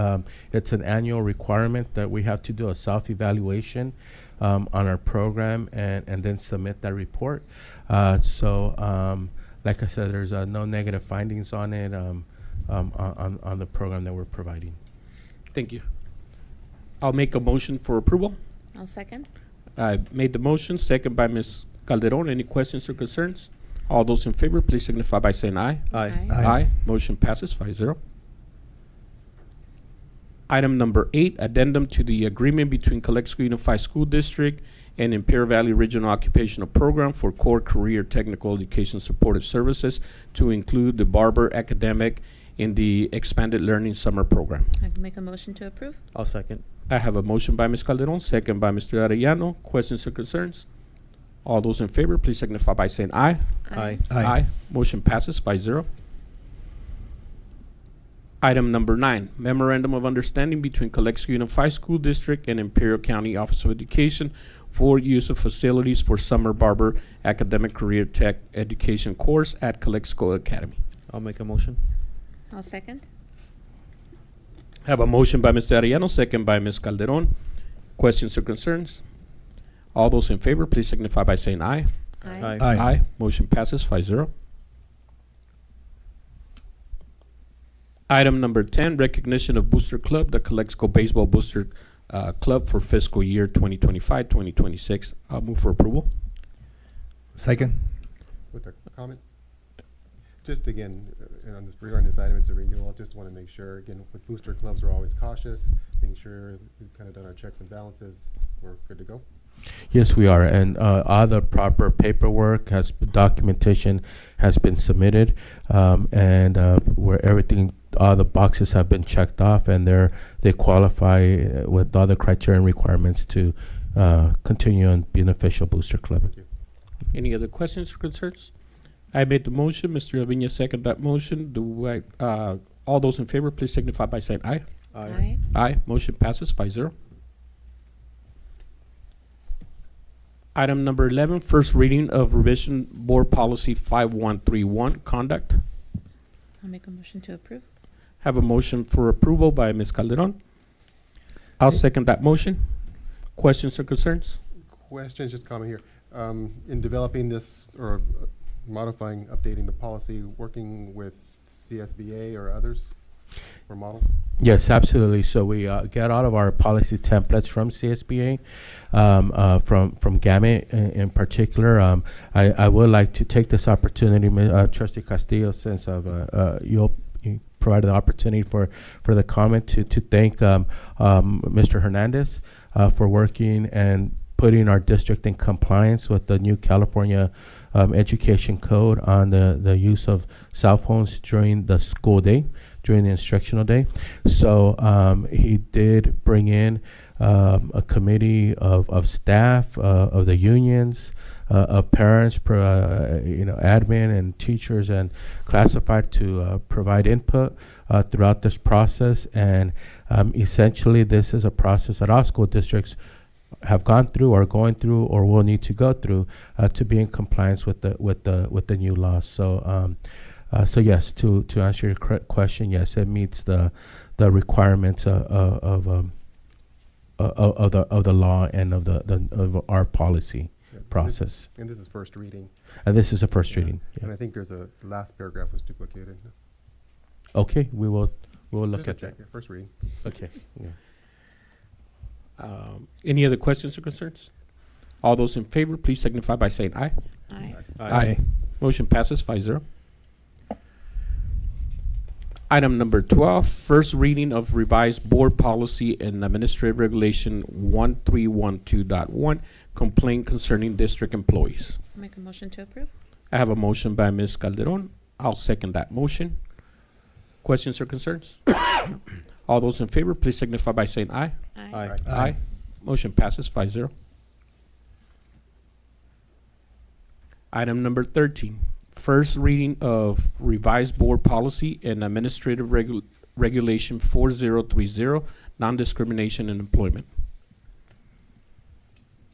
It's an annual requirement that we have to do a self-evaluation on our program and then submit that report. Like I said, there's no negative findings on it on the program that we're providing.
Thank you. I'll make a motion for approval.
I'll second.
I made the motion, second by Ms. Calderon. Any questions or concerns? All those in favor, please signify by saying aye.
Aye.
Aye. Motion passes 5-0. Item number 8, addendum to the agreement between Calexico Unified School District and Imperial Valley Regional Occupational Program for core career technical education supportive services to include the Barber Academic in the expanded learning summer program.
I can make a motion to approve.
I'll second.
I have a motion by Ms. Calderon, second by Mr. Arellano. Questions or concerns? All those in favor, please signify by saying aye.
Aye.
Aye. Motion passes 5-0. Item number 9, memorandum of understanding between Calexico Unified School District and Imperial County Office of Education for use of facilities for summer barber academic career tech education course at Calexico Academy.
I'll make a motion.
I'll second.
Have a motion by Mr. Arellano, second by Ms. Calderon. Questions or concerns? All those in favor, please signify by saying aye.
Aye.
Aye. Motion passes 5-0. Item number 10, recognition of Booster Club, the Calexico Baseball Booster Club for fiscal year 2025-2026. I'll move for approval.
Second.
With a comment? Just again, on this, regarding this item, it's a renewal. Just want to make sure, again, with booster clubs, we're always cautious, making sure we've kind of done our checks and balances. We're good to go.
Yes, we are, and all the proper paperwork documentation has been submitted, and where everything, all the boxes have been checked off, and they qualify with all the criteria and requirements to continue and be an official booster club.
Thank you.
Any other questions or concerns? I made the motion. Mr. Aviña seconded that motion. All those in favor, please signify by saying aye.
Aye.
Aye. Motion passes 5-0. Item number 11, first reading of revision board policy 5131, conduct.
I'll make a motion to approve.
Have a motion for approval by Ms. Calderon. I'll second that motion. Questions or concerns?
Questions, just comment here. In developing this or modifying, updating the policy, working with CSBA or others for model?
Yes, absolutely. So we get all of our policy templates from CSBA, from Gamut in particular. I would like to take this opportunity, Trustee Castillo, since you provided the opportunity for the comment to thank Mr. Hernandez for working and putting our district in compliance with the new California education code on the use of cell phones during the school day, during the instructional day. So he did bring in a committee of staff, of the unions, of parents, admin and teachers and classified to provide input throughout this process. And essentially this is a process that all school districts have gone through, are going through, or will need to go through to be in compliance with the new laws. So yes, to answer your question, yes, it meets the requirements of the law and of our policy process.
And this is first reading.
And this is a first reading. Yeah.
And I think there's the last paragraph was duplicated.
Okay, we will look
Just a
at
check,
that.
yeah, first reading.
Okay. Yeah.
Any other questions or concerns? All those in favor, please signify by saying aye.
Aye.
Aye. Motion passes 5-0. Item number 12, first reading of revised board policy and administrative regulation 1312.1, complaint concerning district employees.
I'll make a motion to approve.
I have a motion by Ms. Calderon. I'll second that motion. Questions or concerns? All those in favor, please signify by saying aye.
Aye.
Aye. Motion passes 5-0. Item number 13, first reading of revised board policy and administrative Regulation 4030, non-discrimination in employment.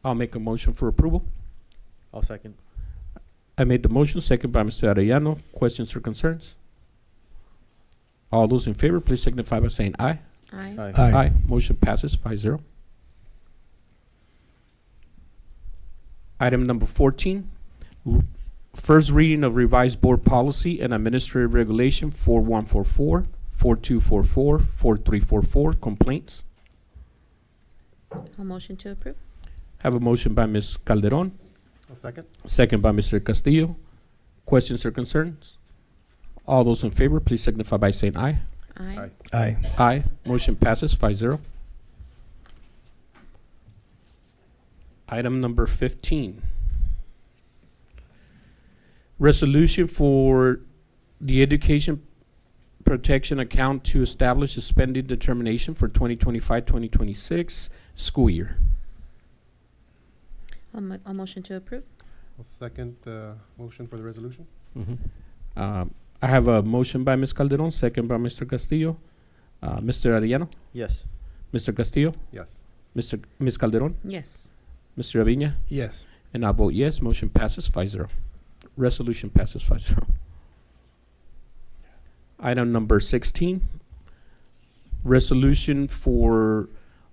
I'll make a motion for approval.
I'll second.
I made the motion, second by Mr. Arellano. Questions or concerns? All those in favor, please signify by saying aye.
Aye.
Aye. Motion passes 5-0. Item number 14, first reading of revised board policy and administrative regulation 4144, 4244, 4344, complaints.
A motion to approve?
Have a motion by Ms. Calderon,
A second?
second by Mr. Castillo. Questions or concerns? All those in favor, please signify by saying aye.
Aye.
Aye.
Aye. Motion passes 5-0. Item number 15. Resolution for the Education Protection Account to establish a spending determination for 2025-2026 school year.
A motion to approve?
I'll second the motion for the resolution.
I have a motion by Ms. Calderon, second by Mr. Castillo. Mr. Arellano?
Yes.
Mr. Castillo?
Yes.
Ms. Calderon?
Yes.
Mr. Aviña?
Yes.
And I vote yes. Motion passes 5-0. Resolution passes 5-0. Item number 16, resolution for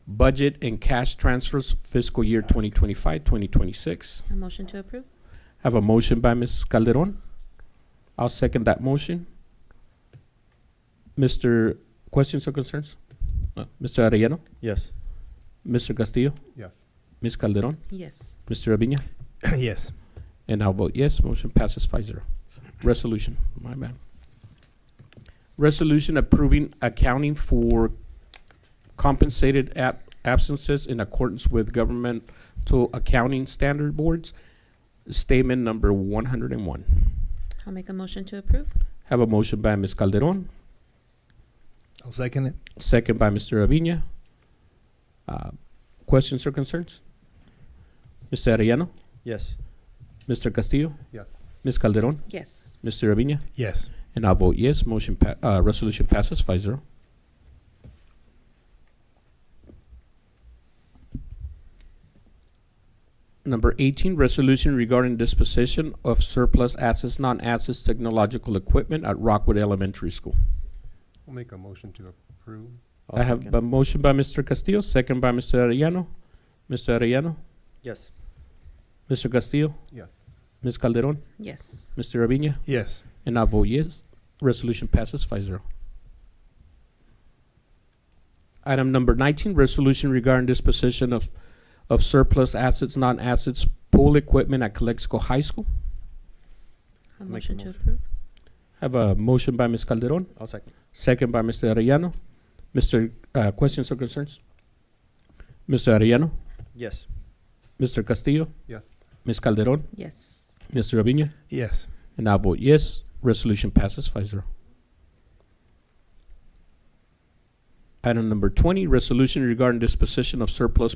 budget and cash transfers fiscal year 2025-2026.
A motion to approve?
Have a motion by Ms. Calderon. I'll second that motion. Questions or concerns? Mr. Arellano?
Yes.
Mr. Castillo?
Yes.
Ms. Calderon?
Yes.
Mr. Aviña?
Yes.
And I'll vote yes. Motion passes 5-0. Resolution, my bad. Resolution approving accounting for compensated absences in accordance with governmental accounting standard boards. Statement number 101.
I'll make a motion to approve?
Have a motion by Ms. Calderon,
I'll second it.
second by Mr. Aviña. Questions or concerns? Mr. Arellano?
Yes.
Mr. Castillo?
Yes.
Ms. Calderon?
Yes.
Mr. Aviña?
Yes.
And I'll vote yes. Resolution passes 5-0. Number 18, resolution regarding disposition of surplus assets, non-assets, technological equipment at Rockwood Elementary School.
We'll make a motion to approve.
I'll
I have
second.
a motion by Mr. Castillo, second by Mr. Arellano. Mr. Arellano?
Yes.
Mr. Castillo?
Yes.
Ms. Calderon?
Yes.
Mr. Aviña?
Yes.
And I vote yes. Resolution passes 5-0. Item number 19, resolution regarding disposition of surplus assets, non-assets, pool equipment at Calexico High School.
A
Make a
motion to
motion.
approve?
Have a motion by Ms. Calderon,
I'll second.
second by Mr. Arellano. Questions or concerns? Mr. Arellano?
Yes.
Mr. Castillo?
Yes.
Ms. Calderon?
Yes.
Mr. Aviña?
Yes.
And I vote yes. Resolution passes 5-0. Item number 20, resolution regarding disposition of surplus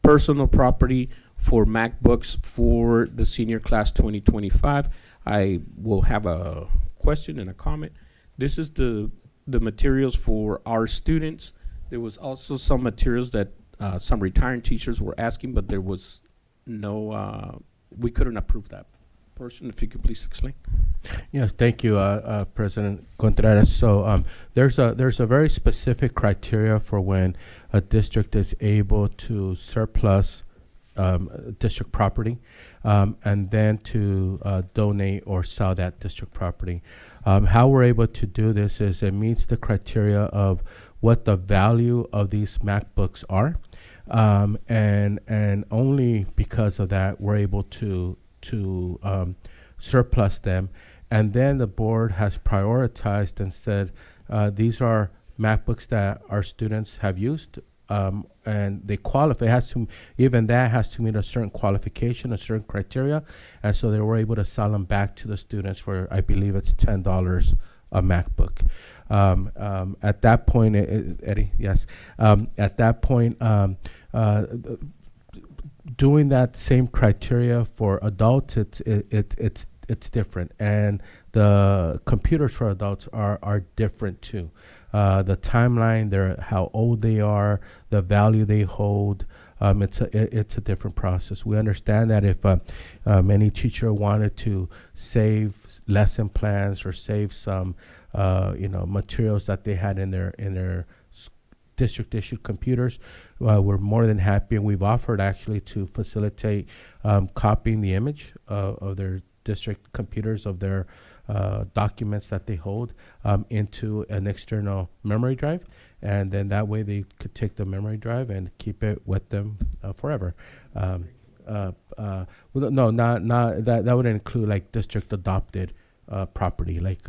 personal property for MacBooks for the senior class 2025. I will have a question and a comment. This is the materials for our students. There was also some materials that some retiring teachers were asking, but there was no, we couldn't approve that portion. If you could please explain.
Yes, thank you, President Contreras. So there's a very specific criteria for when a district is able to surplus district property and then to donate or sell that district property. How we're able to do this is it meets the criteria of what the value of these MacBooks are, and only because of that we're able to surplus them. And then the board has prioritized and said these are MacBooks that our students have used, and they qualify. Even that has to meet a certain qualification, a certain criteria, and so they were able to sell them back to the students for, I believe it's $10 a MacBook. At that point, Eddie, yes. At that point, doing that same criteria for adults, it's it's different, and the computers for adults are different too. The timeline, how old they are, the value they hold. It's a different process. We understand that if any teacher wanted to save lesson plans or save some materials that they had in their district issued computers, we're more than happy, and we've offered actually to facilitate copying the image of their district computers of their documents that they hold into an external memory drive, and then that way they could take the memory drive and keep it with them forever. No, not that would include like district adopted property, like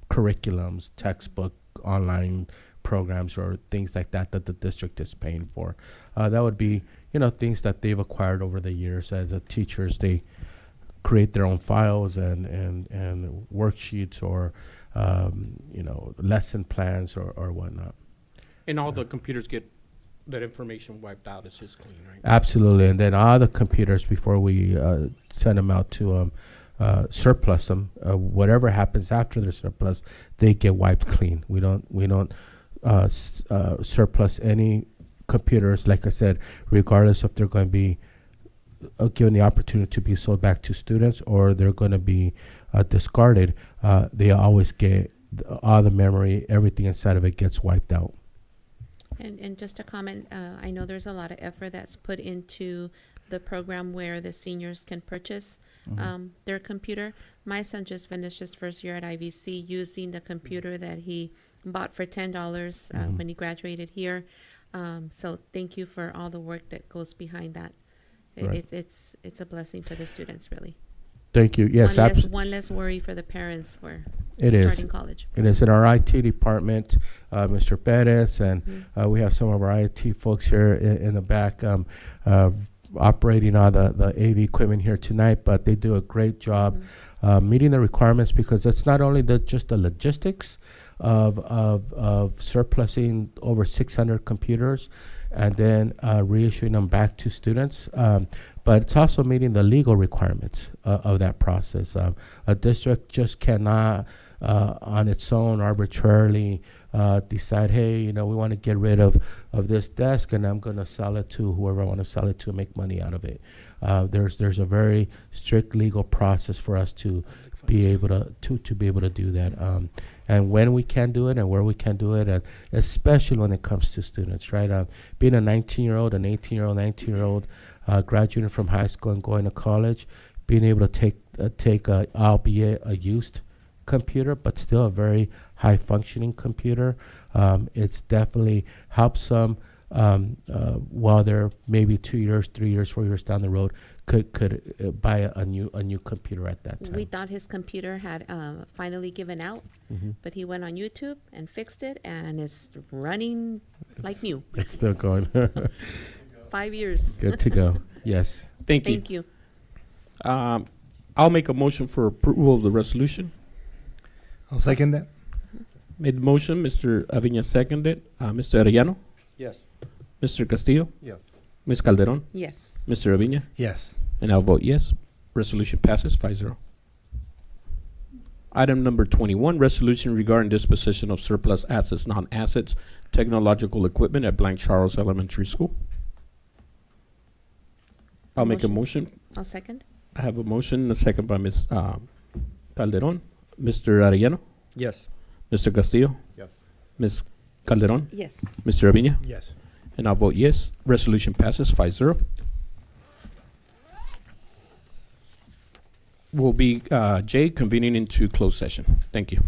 curriculums, textbook, online programs, or things like that the district is paying for. That would be things that they've acquired over the years as teachers. They create their own files and worksheets or lesson plans or whatnot.
And all the computers get that information wiped out. It's just clean, right?
Absolutely. And then all the computers, before we send them out to surplus them, whatever happens after the surplus, they get wiped clean. We don't surplus any computers, like I said, regardless if they're going to be given the opportunity to be sold back to students or they're going to be discarded. They always get all the memory, everything inside of it gets wiped out.
And just a comment, I know there's a lot of effort that's put into the program where the seniors can purchase their computer. My son just finished his first year at IVC using the computer that he bought for $10 when he graduated here. So thank you for all the work that goes behind that.
Right.
It's a blessing for the students, really.
Thank you. Yes,
one less worry for the parents for
it
starting
is.
college.
It is in our IT department, Mr. Perez, and we have some of our IT folks here in the back operating all the AV equipment here tonight, but they do a great job meeting the requirements, because it's not only just the logistics of surplusing over 600 computers and then reissuing them back to students, but it's also meeting the legal requirements of that process. A district just cannot on its own arbitrarily decide, hey, we want to get rid of this desk and I'm going to sell it to whoever I want to sell it to, make money out of it. There's a very strict legal process for us to be able to do that, and when we can do it and where we can do it, especially when it comes to students, right? Being a 19-year-old, an 18-year-old, 19-year-old, graduating from high school and going to college, being able to take albeit a used computer, but still a very high functioning computer, it's definitely helps them while they're maybe 2 years, 3 years, 4 years down the road, could buy a new computer at that time.
We thought his computer had finally given out, but he went on YouTube and fixed it, and it's running like new.
It's still going.
5 years.
Good to go. Yes.
Thank you.
Thank you.
I'll make a motion for approval of the resolution.
I'll second that.
Made the motion, Mr. Aviña seconded. Mr. Arellano?
Yes.
Mr. Castillo?
Yes.
Ms. Calderon?
Yes.
Mr. Aviña?
Yes.
And I'll vote yes. Resolution passes 5-0. Item number 21, resolution regarding disposition of surplus assets, non-assets, technological equipment at Blank Charles Elementary School. I'll make a motion.
I'll second.
I have a motion, a second by Ms. Calderon. Mr. Arellano?
Yes.
Mr. Castillo?
Yes.
Ms. Calderon?
Yes.
Mr. Aviña?
Yes.
And I'll vote yes. Resolution passes 5-0. Will be Jay convening into closed session. Thank you.